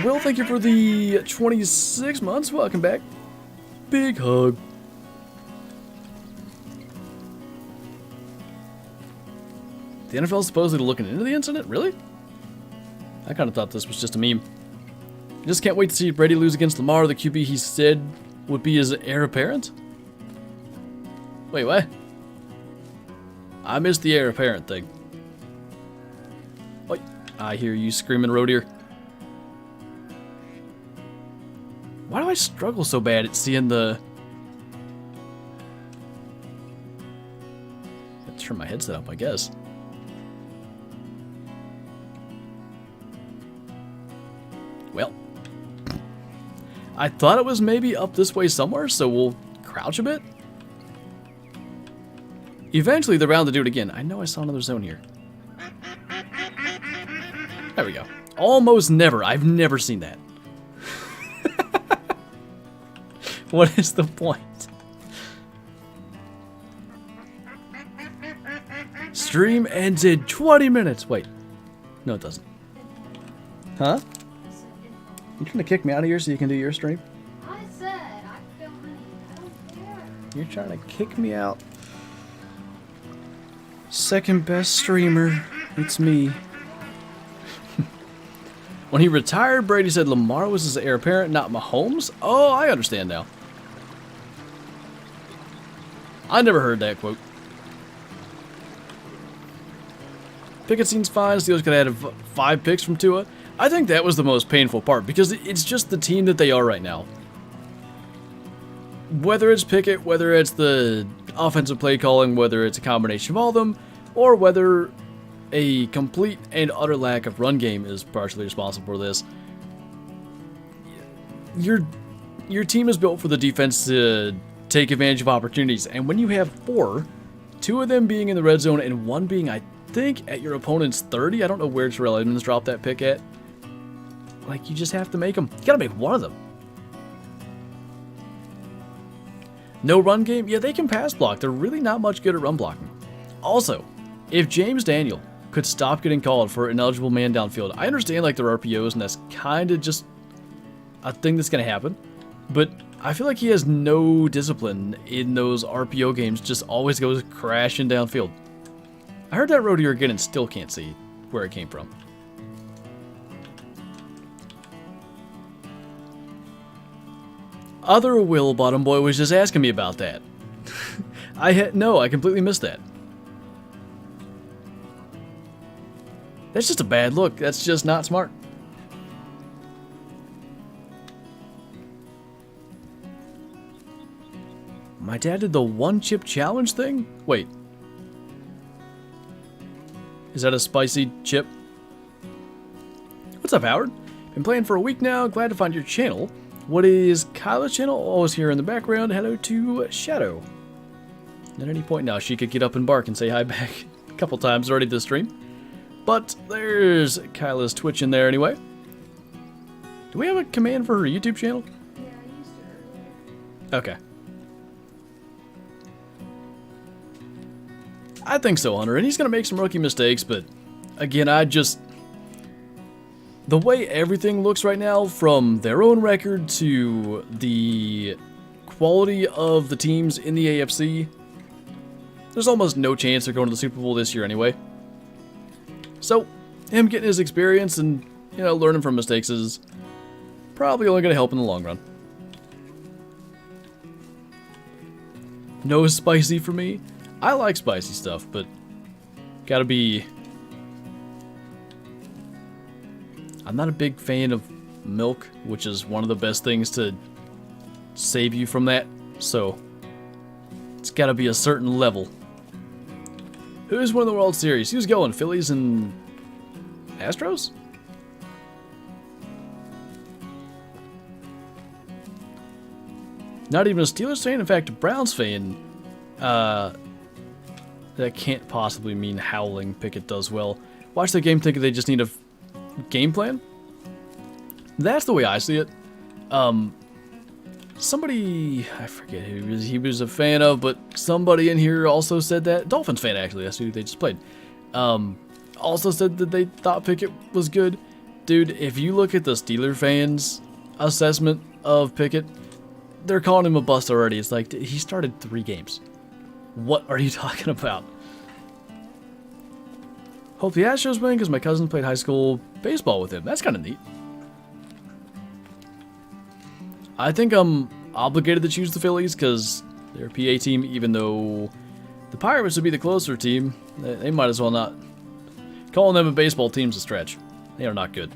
Will, thank you for the 26 months. Welcome back. Big hug. The NFL is supposedly looking into the incident? Really? I kind of thought this was just a meme. I just can't wait to see Brady lose against Lamar, the QB he said would be his heir apparent. Wait, what? I missed the heir apparent thing. Oh, I hear you screaming, road ear. Why do I struggle so bad at seeing the... Let's turn my headset up, I guess. Well, I thought it was maybe up this way somewhere, so we'll crouch a bit. Eventually, they're bound to do it again. I know I saw another zone here. There we go. Almost never. I've never seen that. What is the point? Stream ends in 20 minutes. Wait. No, it doesn't. Huh? You trying to kick me out of here so you can do your stream? I said I feel money. I don't care. You're trying to kick me out. Second best streamer. It's me. When he retired, Brady said Lamar was his heir apparent, not Mahomes. Oh, I understand now. I never heard that quote. Pickett seems fine. Steelers could have had 5 picks from Tua. I think that was the most painful part because it's just the team that they are right now. Whether it's Pickett, whether it's the offensive play calling, whether it's a combination of all of them, or whether a complete and utter lack of run game is partially responsible for this. Your team is built for the defense to take advantage of opportunities, and when you have 4, 2 of them being in the red zone and 1 being, I think, at your opponent's 30, I don't know where Terrell Edmonds dropped that pick at. Like, you just have to make them. You gotta make one of them. No run game? Yeah, they can pass block. They're really not much good at run blocking. Also, if James Daniel could stop getting called for an ineligible man downfield, I understand like their RPOs and that's kind of just a thing that's going to happen, but I feel like he has no discipline in those RPO games, just always goes crashing downfield. I heard that road here again and still can't see where it came from. Other Will Bottom Boy was just asking me about that. I completely missed that. That's just a bad look. That's just not smart. My dad did the 1-chip challenge thing? Wait. Is that a spicy chip? What's up, Howard? Been playing for a week now. Glad to find your channel. What is Kyla's channel? Always here in the background. Hello to Shadow. At any point now, she could get up and bark and say hi back a couple times already this stream. But there's Kyla's Twitch in there anyway. Do we have a command for her YouTube channel? Yeah, I used it earlier. Okay. I think so, Hunter. And he's going to make some rookie mistakes, but again, the way everything looks right now, from their own record to the quality of the teams in the AFC, there's almost no chance they're going to the Super Bowl this year anyway. So, him getting his experience and, learning from mistakes is probably only going to help in the long run. No spicy for me. I like spicy stuff, but gotta be... I'm not a big fan of milk, which is one of the best things to save you from that, so it's gotta be a certain level. Who's won the World Series? Who's going? Phillies and Astros? Not even a Steelers fan. In fact, a Browns fan. That can't possibly mean howling Pickett does well. Watch the game thinking they just need a game plan? That's the way I see it. Somebody, I forget who he was a fan of, but somebody in here also said that. Dolphins fan, actually. That's who they just played. Also said that they thought Pickett was good. Dude, if you look at the Steeler fans' assessment of Pickett, they're calling him a bust already. It's like, he started 3 games. What are you talking about? Hope the Astros win because my cousin played high school baseball with him. That's kind of neat. I think I'm obligated to choose the Phillies because they're a PA team, even though the Pirates would be the closer team. They might as well not. Calling them a baseball team's a stretch. They are not good.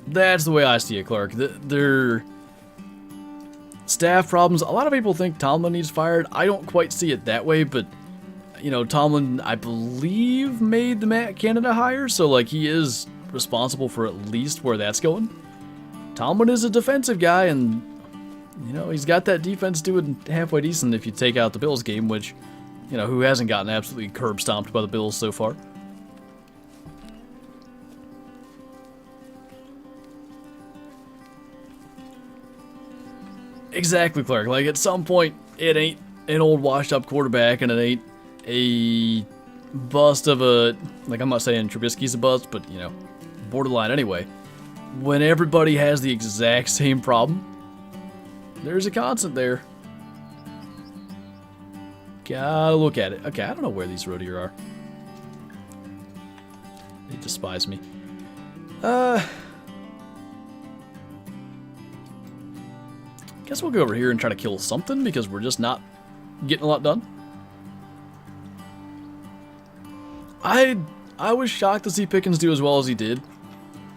That's the way I see it, Clark. Their staff problems. A lot of people think Tomlin needs fired. I don't quite see it that way, but you know, Tomlin, I believe, made the Matt Canada hire, so like he is responsible for at least where that's going. Tomlin is a defensive guy, and you know, he's got that defense doing halfway decent if you take out the Bills game, which, you know, who hasn't gotten absolutely curb stomped by the Bills so far? Exactly, Clark. Like, at some point, it ain't an old washed-up quarterback, and it ain't a bust of a... Like, I'm not saying Trubisky's a bust, but, you know, borderline anyway. When everybody has the exact same problem, there's a constant there. Gotta look at it. Okay, I don't know where these roe deer are. They despise me. Guess we'll go over here and try to kill something because we're just not getting a lot done. I was shocked to see Pickens do as well as he did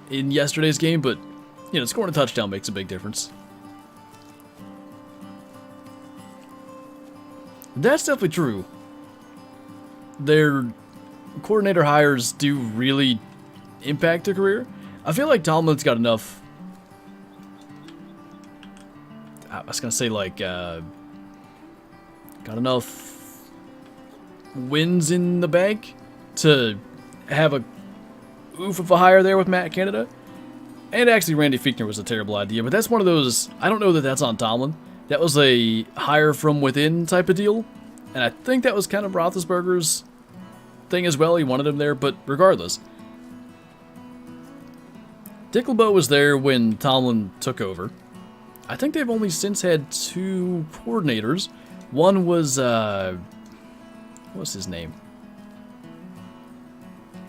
in yesterday's game, but you know, scoring a touchdown makes a big difference. That's definitely true. Their coordinator hires do really impact a career. I feel like Tomlin's got enough. I was gonna say like got enough wins in the bank to have a oof of a hire there with Matt Canada. And actually, Randy Fichtner was a terrible idea, but that's one of those. I don't know that that's on Tomlin. That was a hire from within type of deal, and I think that was kind of Roethlisberger's thing as well. He wanted him there, but regardless, Dick LeBeau was there when Tomlin took over. I think they've only since had 2 coordinators. One was, what's his name?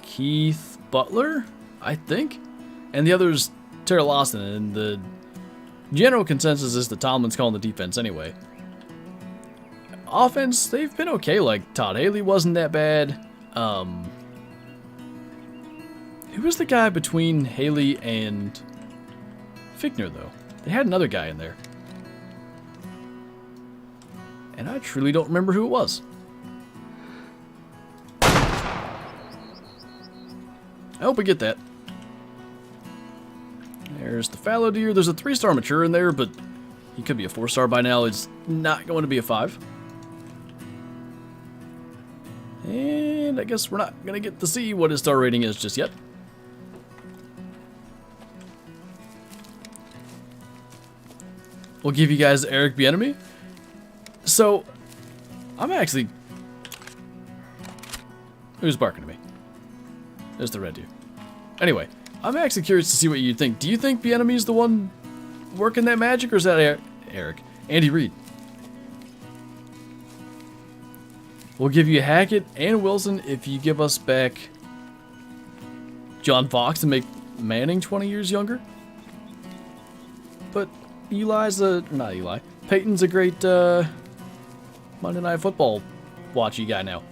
Keith Butler, I think? And the other's Terrell Austin, and the general consensus is that Tomlin's calling the defense anyway. Offense, they've been okay. Like, Todd Haley wasn't that bad. Who was the guy between Haley and Fichtner, though? They had another guy in there. And I truly don't remember who it was. I hope we get that. There's the fallow deer. There's a 3-star mature in there, but he could be a 4-star by now. It's not going to be a 5. And I guess we're not going to get to see what his star rating is just yet. We'll give you guys Eric Bieniemy. So, I'm actually... Who's barking at me? There's the red deer. Anyway, I'm actually curious to see what you think. Do you think Bieniemy's the one working that magic, or is that Eric? Andy Reid. We'll give you Hackett and Wilson if you give us back John Fox and make Manning 20 years younger. But not Eli. Peyton's a great Monday Night Football watchy guy now.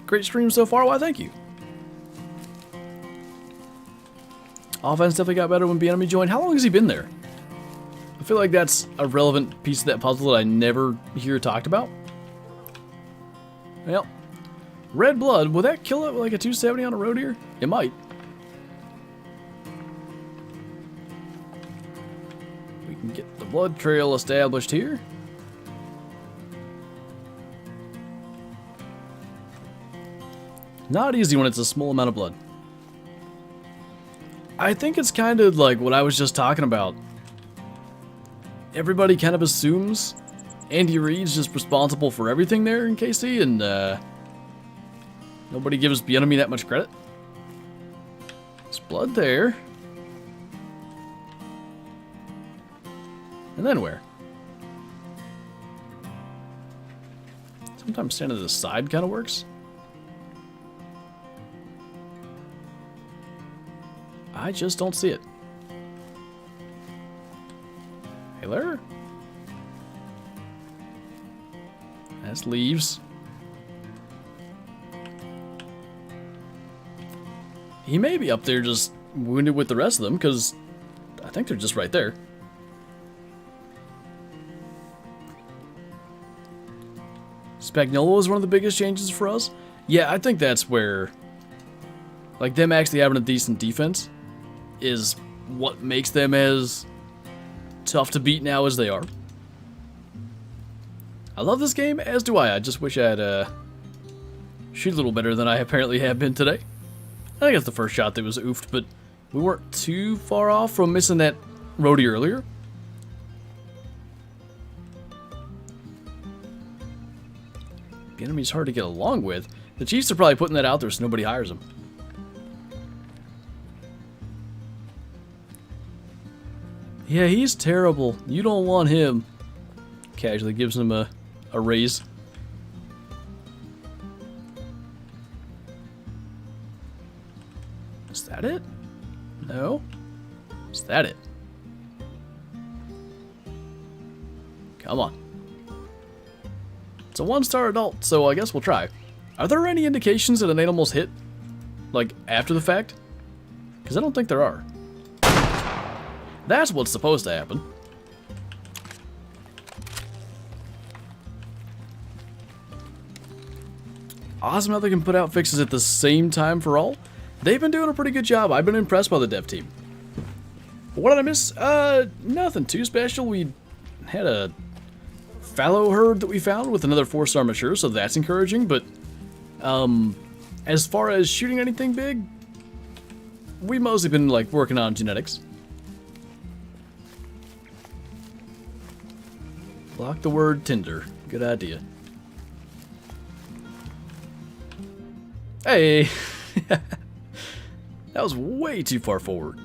Great stream so far. Why, thank you. Offense definitely got better when Bieniemy joined. How long has he been there? I feel like that's a relevant piece of that puzzle that I never hear talked about. Well, red blood, will that kill it with like a 270 on a road here? It might. We can get the blood trail established here. Not easy when it's a small amount of blood. I think it's kind of like what I was just talking about. Everybody kind of assumes Andy Reid's just responsible for everything there in KC, and Nobody gives the enemy that much credit. There's blood there. And then where? Sometimes standing to the side kind of works. I just don't see it. Hey there. That's leaves. He may be up there just wounded with the rest of them, because I think they're just right there. Spagnuolo is one of the biggest changes for us. Yeah, I think that's where, like, them actually having a decent defense is what makes them as tough to beat now as they are. I love this game, as do I. I just wish I'd shoot a little better than I apparently have been today. I think it's the first shot that was oofed, but we weren't too far off from missing that roadie earlier. The enemy's hard to get along with. The Chiefs are probably putting that out there so nobody hires them. Yeah, he's terrible. You don't want him. Casually gives him a raise. Is that it? No? Is that it? Come on. It's a 1-star adult, so I guess we'll try. Are there any indications that an animal's hit? Like, after the fact? Because I don't think there are. That's what's supposed to happen. Awesome how they can put out fixes at the same time for all. They've been doing a pretty good job. I've been impressed by the dev team. What did I miss? Nothing too special. We had a fallow herd that we found with another 4-star mature, so that's encouraging, but as far as shooting anything big, we've mostly been like working on genetics. Block the word Tinder. Good idea. Hey! That was way too far forward.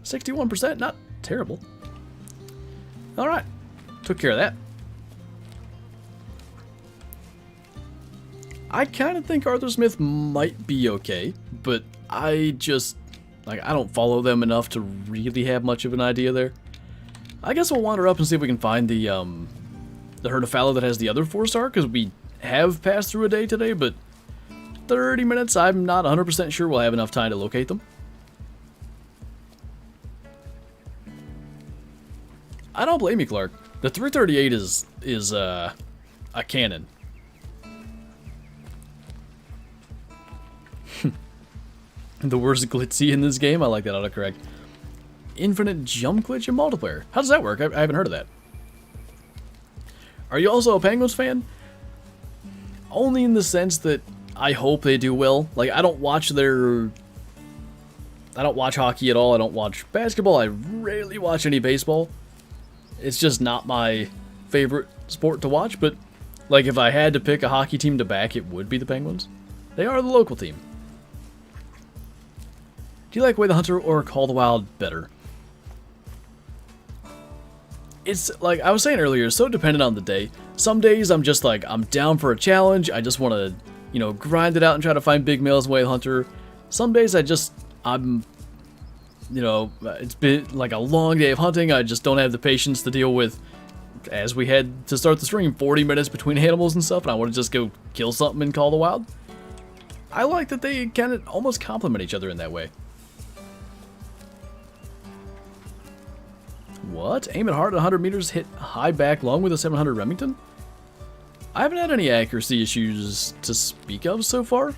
61%, not terrible. Alright, took care of that. I kind of think Arthur Smith might be okay, but I just, like, I don't follow them enough to really have much of an idea there. I guess we'll wander up and see if we can find the herd of fallow that has the other 4-star, because we have passed through a day today, but 30 minutes, I'm not 100% sure we'll have enough time to locate them. I don't blame you, Clark. The 338 is a cannon. The worst glitzy in this game? I like that autocorrect. Infinite jump glitch in multiplayer. How does that work? I haven't heard of that. Are you also a Penguins fan? Only in the sense that I hope they do well. Like, I don't watch hockey at all. I don't watch basketball. I rarely watch any baseball. It's just not my favorite sport to watch, but like if I had to pick a hockey team to back, it would be the Penguins. They are the local team. Do you like Way the Hunter or Call the Wild better? It's like I was saying earlier, so dependent on the day. Some days I'm just like, I'm down for a challenge. I just want to, you know, grind it out and try to find big males in Way the Hunter. Some days I'm you know, it's been like a long day of hunting. I just don't have the patience to deal with, as we had to start the stream, 40 minutes between animals and stuff, and I want to just go kill something and Call the Wild. I like that they kind of almost complement each other in that way. What? Aim it hard at 100 meters, hit high back long with a 700 Remington? I haven't had any accuracy issues to speak of so far.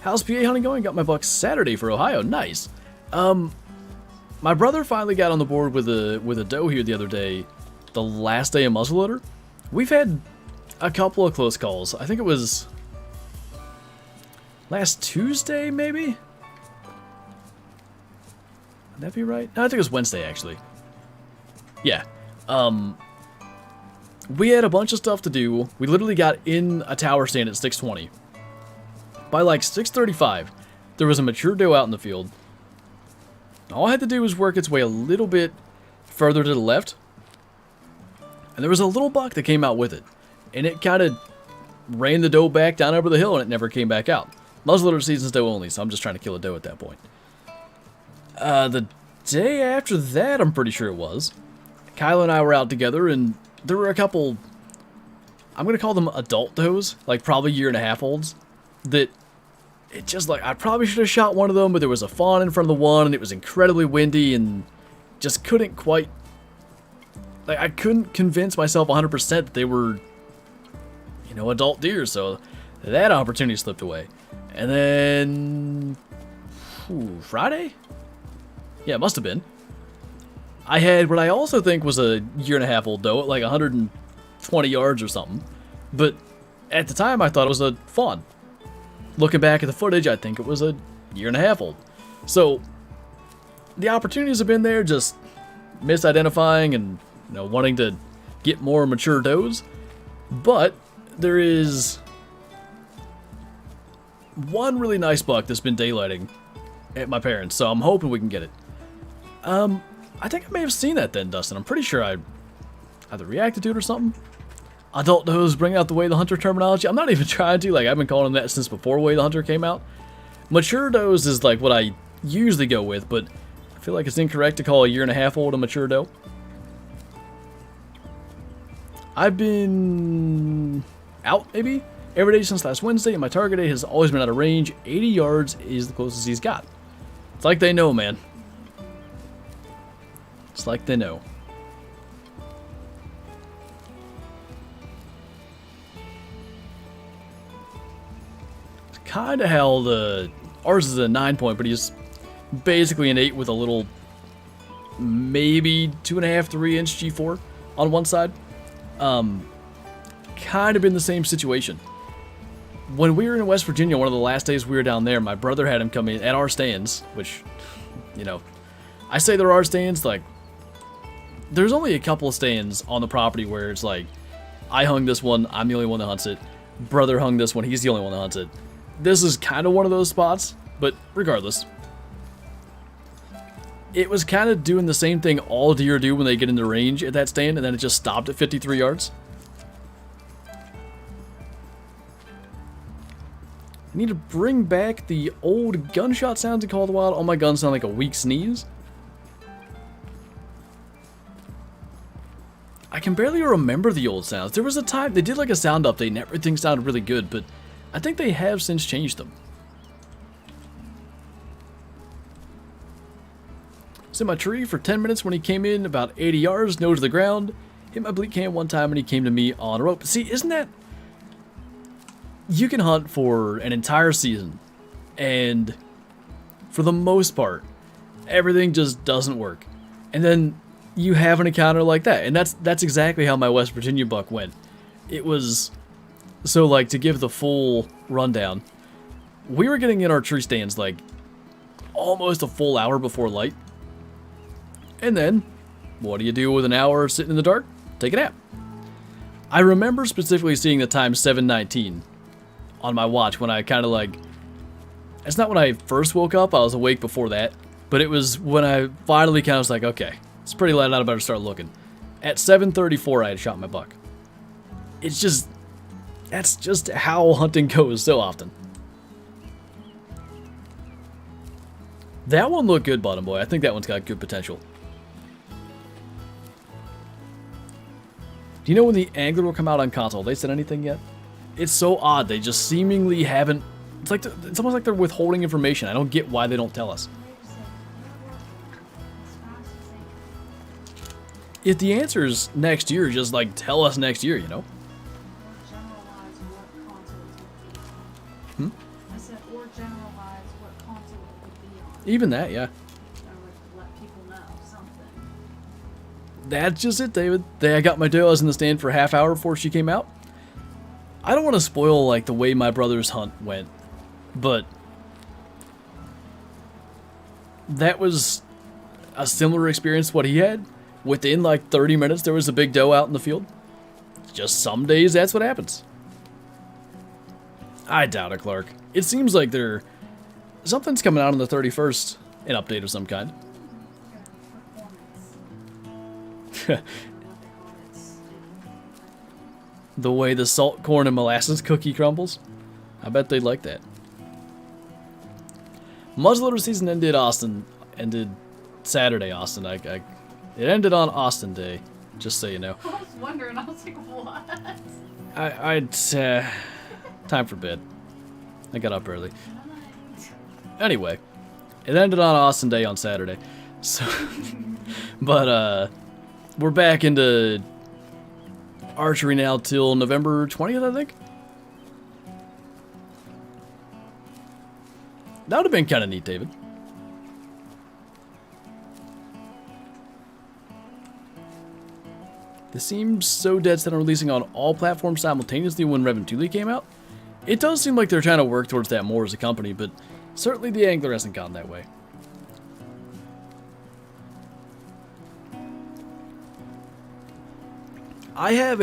How's PA hunting going? Got my buck Saturday for Ohio. Nice. My brother finally got on the board with a doe here the other day, the last day of muzzleloader. We've had a couple of close calls. I think it was last Tuesday, maybe? Would that be right? No, I think it was Wednesday, actually. Yeah. we had a bunch of stuff to do. We literally got in a tower stand at 6:20. By like 6:35, there was a mature doe out in the field. All I had to do was work its way a little bit further to the left. And there was a little buck that came out with it. And it kind of ran the doe back down over the hill and it never came back out. Muzzleloader season's doe only, so I'm just trying to kill a doe at that point. The day after that, I'm pretty sure it was, Kyla and I were out together, and there were a couple, I'm going to call them adult does, like probably 1.5 olds, that it just like, I probably should have shot one of them, but there was a fawn in front of the one, and it was incredibly windy, and just couldn't quite, like, I couldn't convince myself 100% that they were, you know, adult deer, so that opportunity slipped away. And then, Friday? Yeah, it must have been. I had what I also think was a 1.5 old doe at like 120 yards or something. But at the time, I thought it was a fawn. Looking back at the footage, I think it was a 1.5 old. So the opportunities have been there, just misidentifying and, you know, wanting to get more mature does. But there is one really nice buck that's been daylighting at my parents', so I'm hoping we can get it. I think I may have seen that then, Dustin. I'm pretty sure I either reacted to it or something. Adult does bring out the Way the Hunter terminology. I'm not even trying to. Like, I've been calling them that since before Way the Hunter came out. Mature does is like what I usually go with, but I feel like it's incorrect to call a 1.5 old a mature doe. I've been out, maybe, every day since last Wednesday, and my target date has always been out of range. 80 yards is the closest he's got. It's like they know, man. It's like they know. It's kind of how ours is a 9 point, but he's basically an 8 with a little, maybe 2.5, 3 inch G4 on one side. Kind of been the same situation. When we were in West Virginia, one of the last days we were down there, my brother had him come in at our stands, which, you know, I say there are stands, like, there's only a couple of stands on the property where it's like, I hung this one, I'm the only one that hunts it. Brother hung this one, he's the only one that hunts it. This is kind of one of those spots, but regardless. It was kind of doing the same thing all deer do when they get into range at that stand, and then it just stopped at 53 yards. I need to bring back the old gunshot sounds in Call of the Wild. All my guns sound like a weak sneeze. I can barely remember the old sounds. There was a time they did like a sound update and everything sounded really good, but I think they have since changed them. Was in my tree for 10 minutes when he came in about 80 yards, nose to the ground. Hit my bleak cam one time and he came to me on a rope. See, isn't that... You can hunt for an entire season, and for the most part, everything just doesn't work. And then you have an encounter like that, and that's exactly how my West Virginia buck went. It was... So, like, to give the full rundown, we were getting in our tree stands, like, almost a full hour before light. And then, what do you do with an hour sitting in the dark? Take a nap. I remember specifically seeing the time 7:19 on my watch when I kind of like... It's not when I first woke up, I was awake before that. But it was when I finally kind of was like, okay, it's pretty light out, I better start looking. At 7:34, I had shot my buck. It's just... That's just how hunting goes so often. That one looked good, Bottom Boy. I think that one's got good potential. Do you know when the angler will come out on console? They said anything yet? It's so odd. They just seemingly haven't... It's like it's almost like they're withholding information. I don't get why they don't tell us. If the answer is next year, just like tell us next year, you know? I said, or generalize what console it would be on. Even that, yeah. I would let people know something. That's just it, David. I got my doe. I was in the stand for a half hour before she came out. I don't want to spoil like the way my brother's hunt went, but that was a similar experience to what he had. Within like 30 minutes, there was a big doe out in the field. just some days that's what happens. I doubt it, Clark. It seems like something's coming out on the 31st, an update of some kind. The way the salt, corn, and molasses cookie crumbles. I bet they'd like that. Muzzleloader season ended Saturday, Austin. It ended on Austin Day, just so you know. I was wondering, I was like, what? Time for bed. I got up early. Anyway, it ended on Austin Day on Saturday. So, but we're back into archery now till November 20th, I think. That would have been kind of neat, David. This seems so dead set on releasing on all platforms simultaneously when Revan 2 came out. It does seem like they're trying to work towards that more as a company, but certainly the angler hasn't gone that way. I have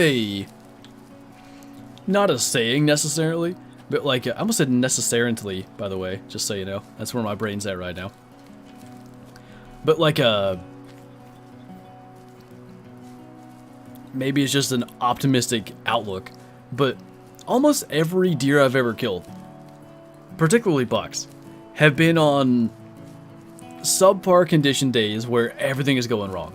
not a saying necessarily, but like, I almost said necessarily, by the way, just so you know. That's where my brain's at right now. But like maybe it's just an optimistic outlook, but almost every deer I've ever killed, particularly bucks, have been on subpar condition days where everything is going wrong.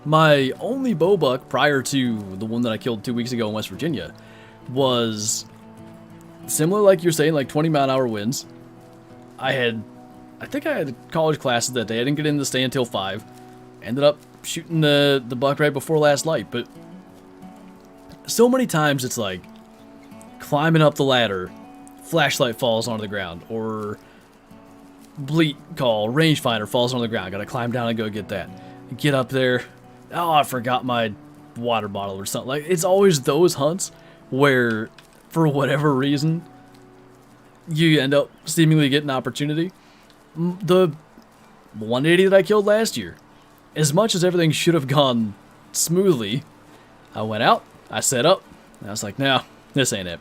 My only bow buck prior to the one that I killed 2 weeks ago in West Virginia was similar, like you're saying, like 20-mile-an-hour winds. I think I had college classes that day. I didn't get in to stay until 5. Ended up shooting the buck right before last light, but so many times it's like climbing up the ladder, flashlight falls onto the ground, or bleat call, rangefinder falls onto the ground. Gotta climb down and go get that. Get up there. Oh, I forgot my water bottle or something. Like, it's always those hunts where, for whatever reason, you end up seemingly getting an opportunity. The 180 that I killed last year, as much as everything should have gone smoothly, I went out, I set up, and I was like, no, this ain't it.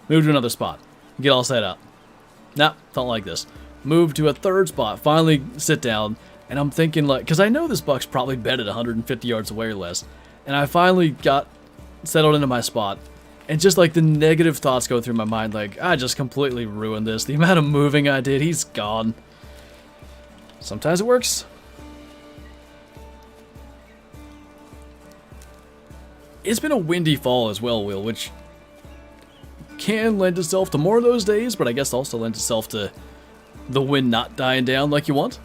Move to another spot. Get all set up. Nah, don't like this. Move to a third spot. Finally sit down. And I'm thinking, like, because I know this buck's probably bedded 150 yards away or less. And I finally got settled into my spot. And just like the negative thoughts go through my mind, like, I just completely ruined this. The amount of moving I did, he's gone. Sometimes it works. It's been a windy fall as well, Will, which can lend itself to more of those days, but I guess also lends itself to the wind not dying down like you want.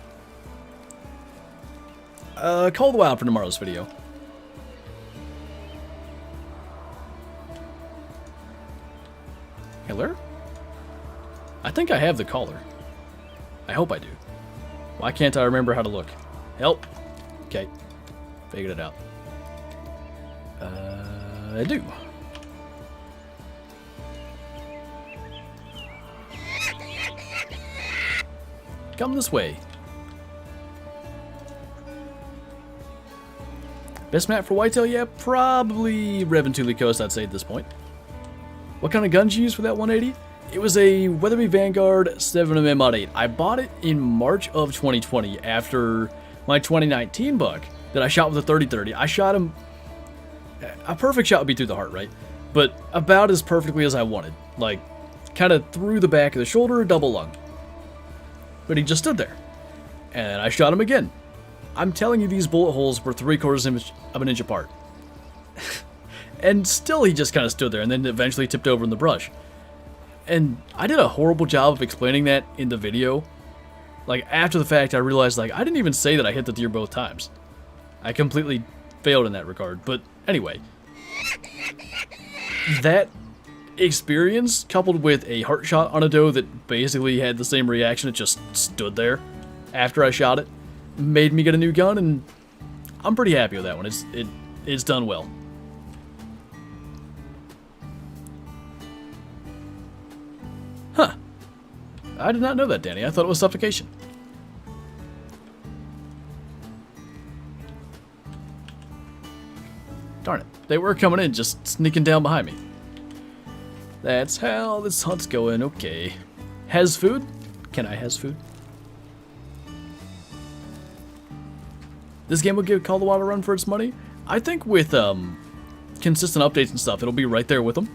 Call the wild for tomorrow's video. Hello? I think I have the collar. I hope I do. Why can't I remember how to look? Help. Okay. Figured it out. I do. Come this way. Best map for whitetail? Yeah, probably Revan Tule Coast, I'd say at this point. What kind of gun did you use for that 180? It was a Weatherby Vanguard 7mm Mod 8. I bought it in March of 2020 after my 2019 buck that I shot with a 30-30. I shot him... A perfect shot would be through the heart, right? But about as perfectly as I wanted. Like, kind of through the back of the shoulder, double lung. But he just stood there. And I shot him again. I'm telling you, these bullet holes were 3/4 of an inch apart. And still he just kind of stood there and then eventually tipped over in the brush. And I did a horrible job of explaining that in the video. Like, after the fact, I realized, like, I didn't even say that I hit the deer both times. I completely failed in that regard. But anyway, that experience, coupled with a heart shot on a doe that basically had the same reaction, it just stood there after I shot it, made me get a new gun, and I'm pretty happy with that one. It's done well. Huh. I did not know that, Danny. I thought it was suffocation. Darn it. They were coming in, just sneaking down behind me. That's how this hunt's going. Okay. Has food? Can I has food? This game will give Call the Wild a run for its money. I think with consistent updates and stuff, it'll be right there with them.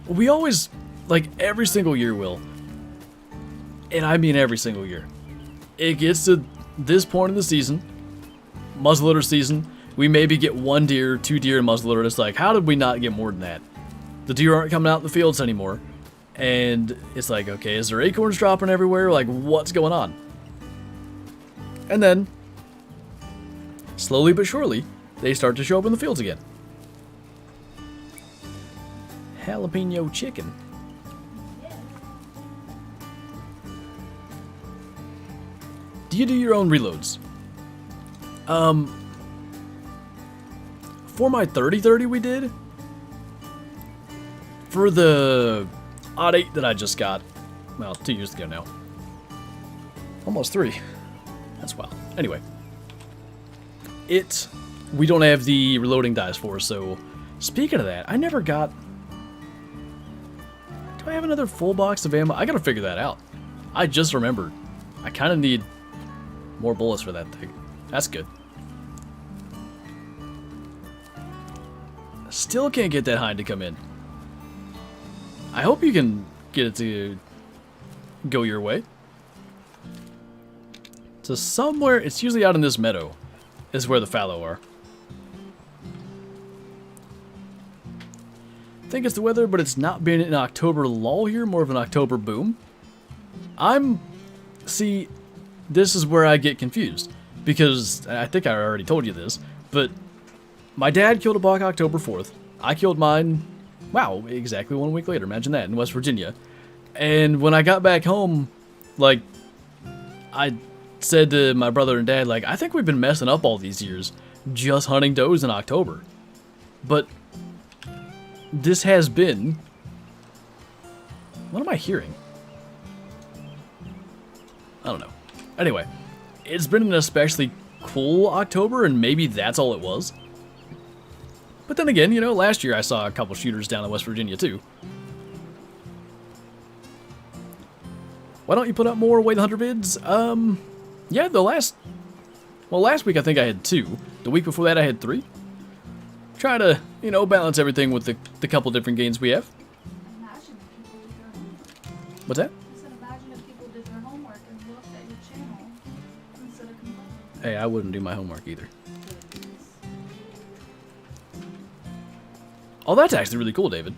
We always, like every single year, will, and I mean every single year, it gets to this point in the season, muzzleloader season, we maybe get 1 deer, 2 deer in muzzleloader. It's like, how did we not get more than that? The deer aren't coming out in the fields anymore. And it's like, okay, is there acorns dropping everywhere? Like, what's going on? And then, slowly but surely, they start to show up in the fields again. Jalapeno chicken. Do you do your own reloads? For my 30-30 we did. For the odd 8 that I just got, well, 2 years ago now. Almost 3. That's wild. Anyway. We don't have the reloading dice for, so speaking of that, I never got... Do I have another full box of ammo? I gotta figure that out. I just remembered. I kind of need more bullets for that thing. That's good. Still can't get that hind to come in. I hope you can get it to go your way. So somewhere, it's usually out in this meadow, is where the fallow are. I think it's the weather, but it's not been an October lull here, more of an October boom. See, this is where I get confused, because I think I already told you this, but my dad killed a buck October 4th. I killed mine, wow, exactly 1 week later. Imagine that, in West Virginia. And when I got back home, like, I said to my brother and dad, like, I think we've been messing up all these years just hunting does in October. But this has been... What am I hearing? I don't know. Anyway, it's been an especially cool October, and maybe that's all it was. But then again, you know, last year I saw a couple shooters down in West Virginia too. Why don't you put up more Way the Hunter vids? Yeah, last week I think I had 2. The week before that I had 3. Try to, you know, balance everything with the couple different games we have. Imagine if people did their homework. What's that? I said imagine if people did their homework and looked at your channel instead of complaining. Hey, I wouldn't do my homework either. Oh, that's actually really cool, David.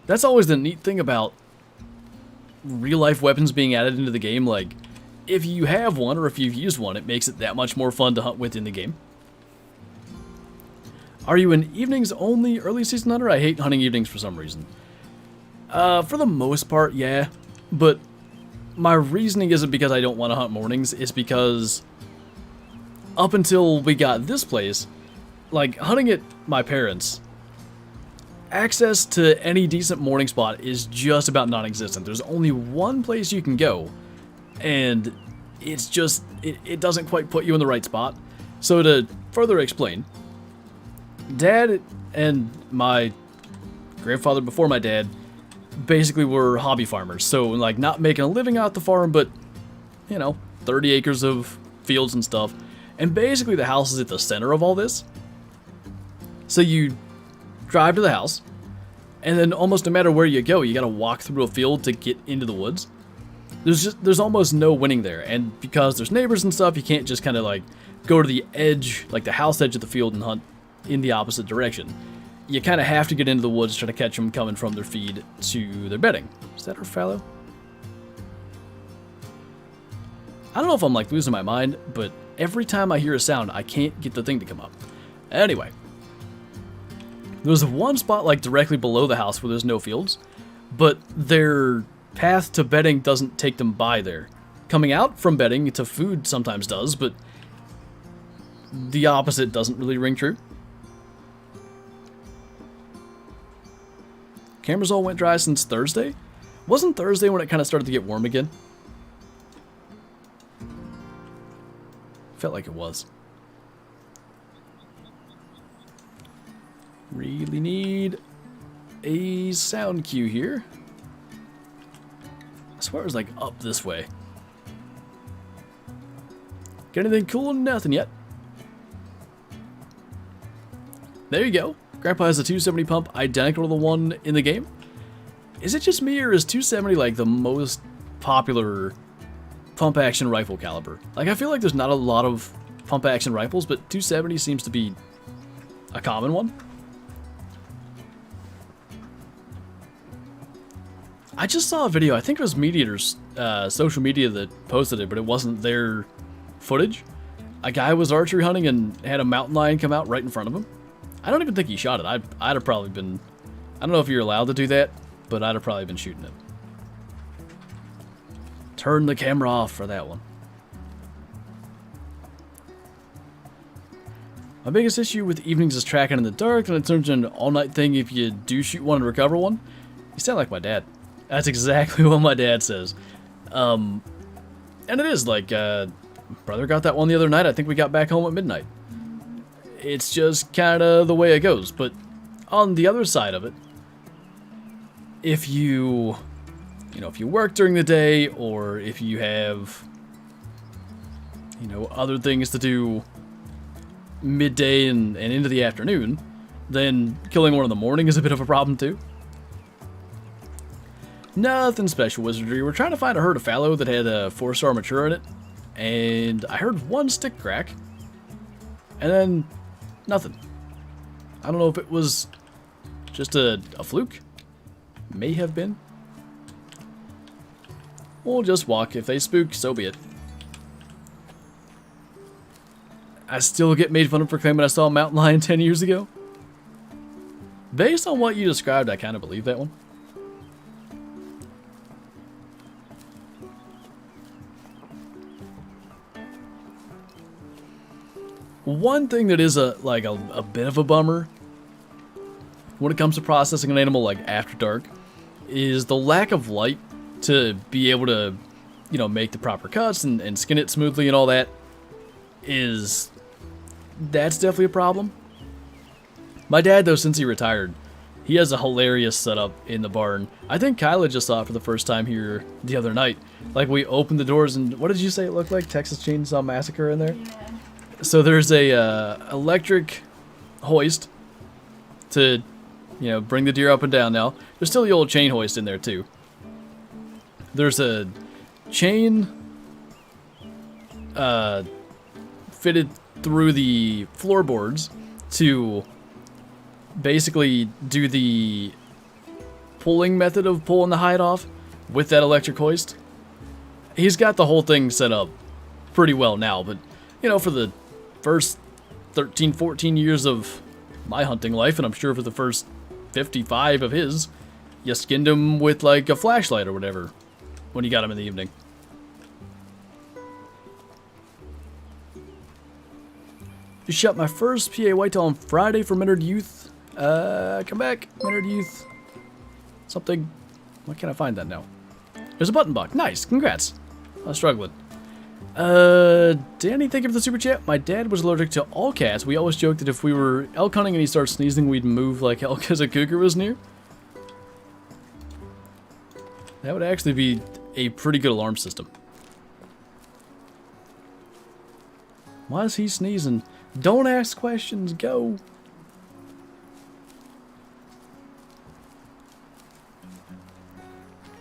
That's always the neat thing about real-life weapons being added into the game. Like, if you have one or if you've used one, it makes it that much more fun to hunt with in the game. Are you an evenings only early season hunter? I hate hunting evenings for some reason. For the most part, yeah. But my reasoning isn't because I don't want to hunt mornings. It's because up until we got this place, like hunting at my parents', access to any decent morning spot is just about non-existent. There's only one place you can go, and it's just, it doesn't quite put you in the right spot. So to further explain, Dad and my grandfather before my dad basically were hobby farmers. So like not making a living out the farm, but you know, 30 acres of fields and stuff. And basically the house is at the center of all this. So you drive to the house, and then almost no matter where you go, you gotta walk through a field to get into the woods. There's almost no winning there, and because there's neighbors and stuff, you can't just kind of like go to the edge, like the house edge of the field, and hunt in the opposite direction. You kind of have to get into the woods to try to catch them coming from their feed to their bedding. Is that our fallow? I don't know if I'm like losing my mind, but every time I hear a sound, I can't get the thing to come up. Anyway. There's one spot like directly below the house where there's no fields, but their path to bedding doesn't take them by there. Coming out from bedding to food sometimes does, but the opposite doesn't really ring true. Cameras all went dry since Thursday? Wasn't Thursday when it kind of started to get warm again? felt like it was. Really need a sound cue here. I swear it was like up this way. Got anything cool? Nothing yet. There you go. Grandpa has a 270 pump identical to the one in the game. Is it just me, or is 270 like the most popular pump action rifle caliber? Like, I feel like there's not a lot of pump action rifles, but 270 seems to be a common one. I just saw a video, I think it was Meteor's social media that posted it, but it wasn't their footage. A guy was archery hunting and had a mountain lion come out right in front of him. I don't even think he shot it. I'd have probably been, I don't know if you're allowed to do that, but I'd have probably been shooting it. Turn the camera off for that one. My biggest issue with evenings is tracking in the dark, and it turns into an all-night thing if you do shoot one and recover one. You sound like my dad. That's exactly what my dad says. And it is like, brother got that one the other night. I think we got back home at midnight. It's just kind of the way it goes. But on the other side of it, if you work during the day, or if you have, other things to do midday and into the afternoon, then killing one in the morning is a bit of a problem too. Nothing special, Wizardry. We're trying to find a herd of fallow that had a 4-star mature in it, and I heard one stick crack, and then nothing. I don't know if it was just a fluke. May have been. We'll just walk. If they spook, so be it. I still get made fun of for claiming I saw a mountain lion 10 years ago. Based on what you described, I kind of believe that one. One thing that is a bit of a bummer when it comes to processing an animal like after dark is the lack of light to be able to, make the proper cuts and skin it smoothly and all that. That's definitely a problem. My dad, though, since he retired, he has a hilarious setup in the barn. I think Kyla just saw it for the first time here the other night. Like, we opened the doors and what did you say it looked like? Texas Chainsaw Massacre in there? Yeah. So there's a electric hoist to, bring the deer up and down now. There's still the old chain hoist in there too. There's a chain fitted through the floorboards to basically do the pulling method of pulling the hide off with that electric hoist. He's got the whole thing set up pretty well now, but, for the first 13, 14 years of my hunting life, and I'm sure for the first 55 of his, you skinned him with like a flashlight or whatever when you got him in the evening. You shot my first PA whitetail on Friday for Minard Youth. Come back, Minard Youth. Something. Why can't I find that now? There's a button buck. Nice, congrats. I was struggling. Danny, thank you for the super chat. My dad was allergic to all cats. We always joked that if we were elk hunting and he started sneezing, we'd move like hell because a cougar was near. That would actually be a pretty good alarm system. Why is he sneezing? Don't ask questions, go.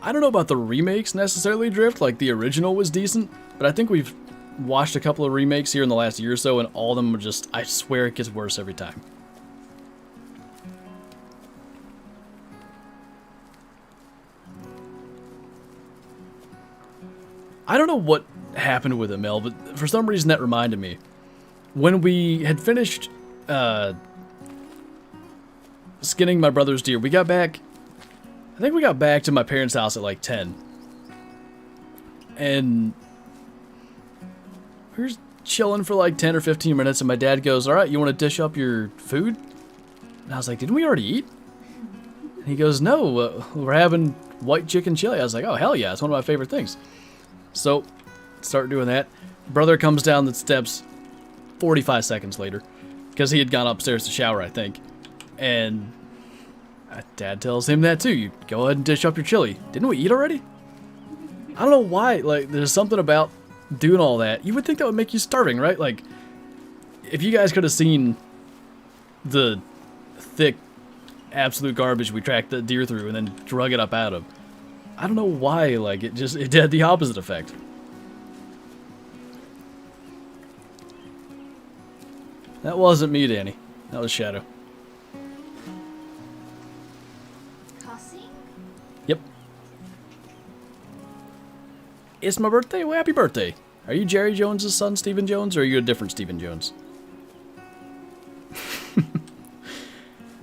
I don't know about the remakes necessarily, Drift. Like, the original was decent, but I think we've watched a couple of remakes here in the last year or so, and all of them are just, I swear it gets worse every time. I don't know what happened with Mel, but for some reason that reminded me. When we had finished skinning my brother's deer, we got back, I think we got back to my parents' house at like 10. And we were chilling for like 10 or 15 minutes, and my dad goes, "All right, you want to dish up your food?" And I was like, "Didn't we already eat?" And he goes, "No, we're having white chicken chili." I was like, "Oh, hell yeah, it's one of my favorite things." So, start doing that. Brother comes down the steps, 45 seconds later. Because he had gone upstairs to shower, I think. And Dad tells him that too. You go ahead and dish up your chili. Didn't we eat already? I don't know why. Like, there's something about doing all that. You would think that would make you starving, right? Like, if you guys could have seen the thick, absolute garbage we tracked the deer through and then drug it up out of. I don't know why, like, it had the opposite effect. That wasn't me, Danny. That was Shadow. Cussing? Yep. It's my birthday? Well, happy birthday. Are you Jerry Jones' son, Stephen Jones, or are you a different Stephen Jones?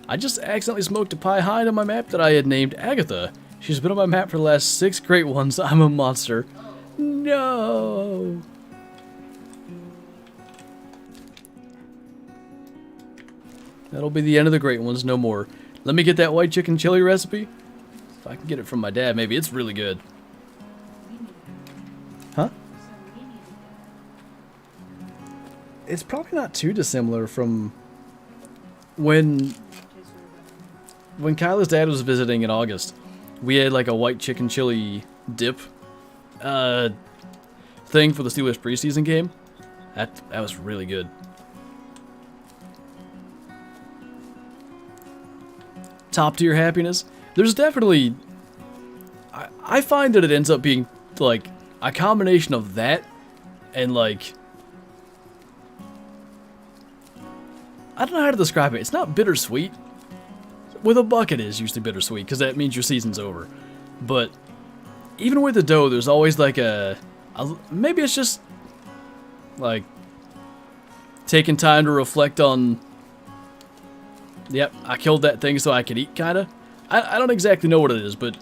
I just accidentally smoked a pie hide on my map that I had named Agatha. She's been on my map for the last 6 great ones. I'm a monster. No. That'll be the end of the great ones, no more. Let me get that white chicken chili recipe. If I can get it from my dad, maybe. It's really good. Huh? It's probably not too dissimilar from when Kyla's dad was visiting in August. We had like a white chicken chili dip thing for the Steelers preseason game. That was really good. Top tier happiness. There's definitely, I find that it ends up being like a combination of that and like, I don't know how to describe it. It's not bittersweet. With a buck it is usually bittersweet because that means your season's over. But even with the doe, there's always like a maybe it's just like taking time to reflect on, yep, I killed that thing so I could eat, kinda. I don't exactly know what it is, but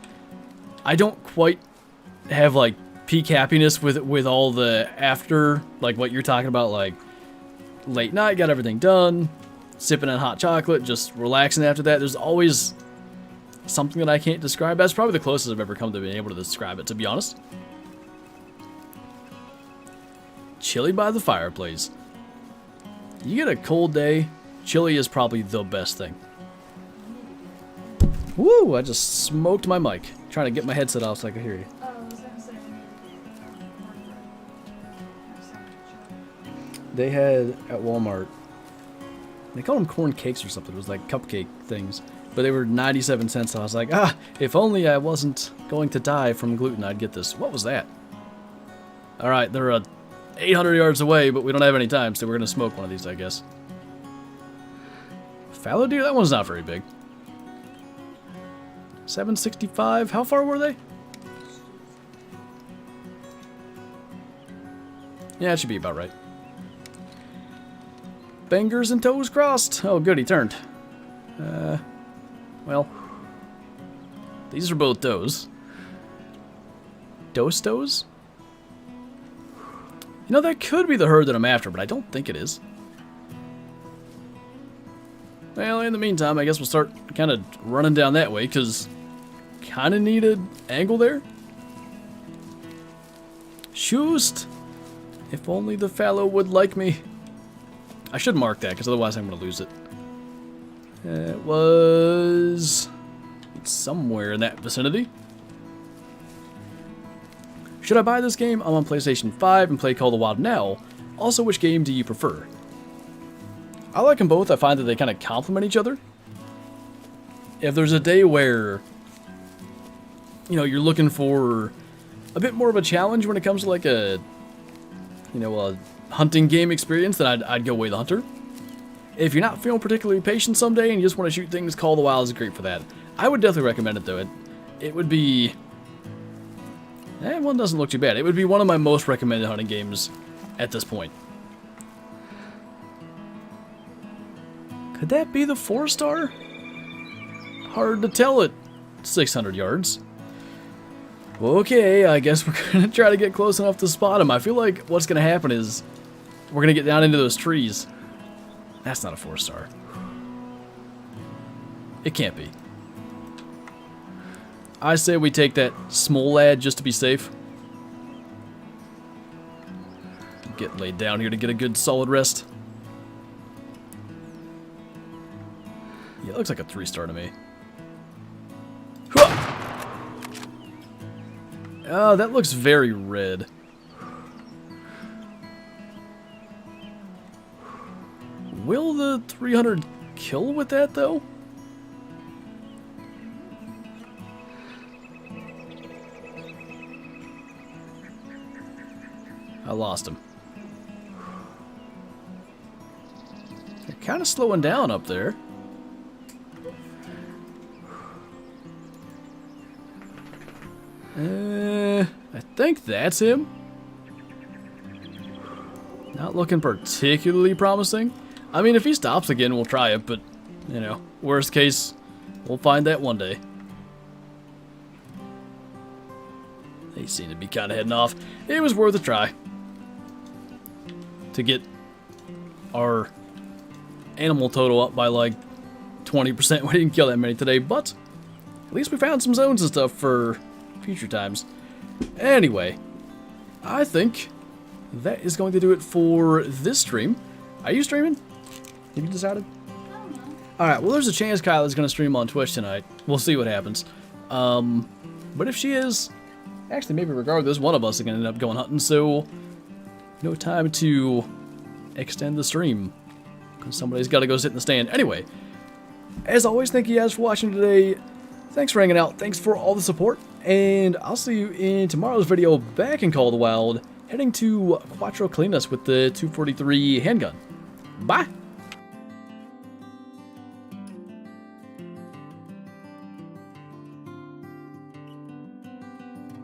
I don't quite have like peak happiness with all the after, like what you're talking about, like late night, got everything done, sipping on hot chocolate, just relaxing after that. There's always something that I can't describe. That's probably the closest I've ever come to being able to describe it, to be honest. Chili by the fireplace. You get a cold day, chili is probably the best thing. Woo! I just smoked my mic. Trying to get my headset off so I could hear you. Oh, I was gonna say we need to get cornbread. They had at Walmart, they called them corn cakes or something. It was like cupcake things. But they were 97 cents. So I was like, if only I wasn't going to die from gluten, I'd get this. What was that? Alright, they're 800 yards away, but we don't have any time, so we're going to smoke one of these, I guess. Fallow deer? That one's not very big. 765. How far were they? Yeah, it should be about right. Fingers and toes crossed. Oh, good, he turned. Well, these are both does. Does? You know, that could be the herd that I'm after, but I don't think it is. Well, in the meantime, I guess we'll start kind of running down that way, because kind of need an angle there. Shoost! If only the fallow would like me. I should mark that, because otherwise I'm going to lose it. It was somewhere in that vicinity. Should I buy this game? I'm on PlayStation 5 and play Call of the Wild now. Also, which game do you prefer? I like them both. I find that they kind of complement each other. If there's a day where, you know, you're looking for a bit more of a challenge when it comes to like a, you know, a hunting game experience, then I'd go Way the Hunter. If you're not feeling particularly patient someday and you just want to shoot things, Call of the Wild is great for that. I would definitely recommend it, though. It would be... one doesn't look too bad. It would be one of my most recommended hunting games at this point. Could that be the 4-star? Hard to tell at 600 yards. Okay, I guess we're going to try to get close enough to spot him. I feel like what's going to happen is we're going to get down into those trees. That's not a 4-star. It can't be. I say we take that small lad just to be safe. Get laid down here to get a good solid rest. Yeah, it looks like a 3-star to me. Oh, that looks very red. Will the 300 kill with that, though? I lost him. They're kind of slowing down up there. I think that's him. Not looking particularly promising. I mean, if he stops again, we'll try it, but, you know, worst case, we'll find that one day. They seem to be kind of heading off. It was worth a try to get our animal total up by like 20%. We didn't kill that many today, but at least we found some zones and stuff for future times. Anyway, I think that is going to do it for this stream. Are you streaming? Have you decided? I don't know. Alright, well, there's a chance Kyla's going to stream on Twitch tonight. We'll see what happens. But if she is, actually, maybe regardless, one of us is going to end up going hunting, so no time to extend the stream, because somebody's got to go sit in the stand. Anyway, as always, thank you guys for watching today. Thanks for hanging out. Thanks for all the support. And I'll see you in tomorrow's video back in Call of the Wild, heading to Quattro Colinas with the 243 handgun. Bye!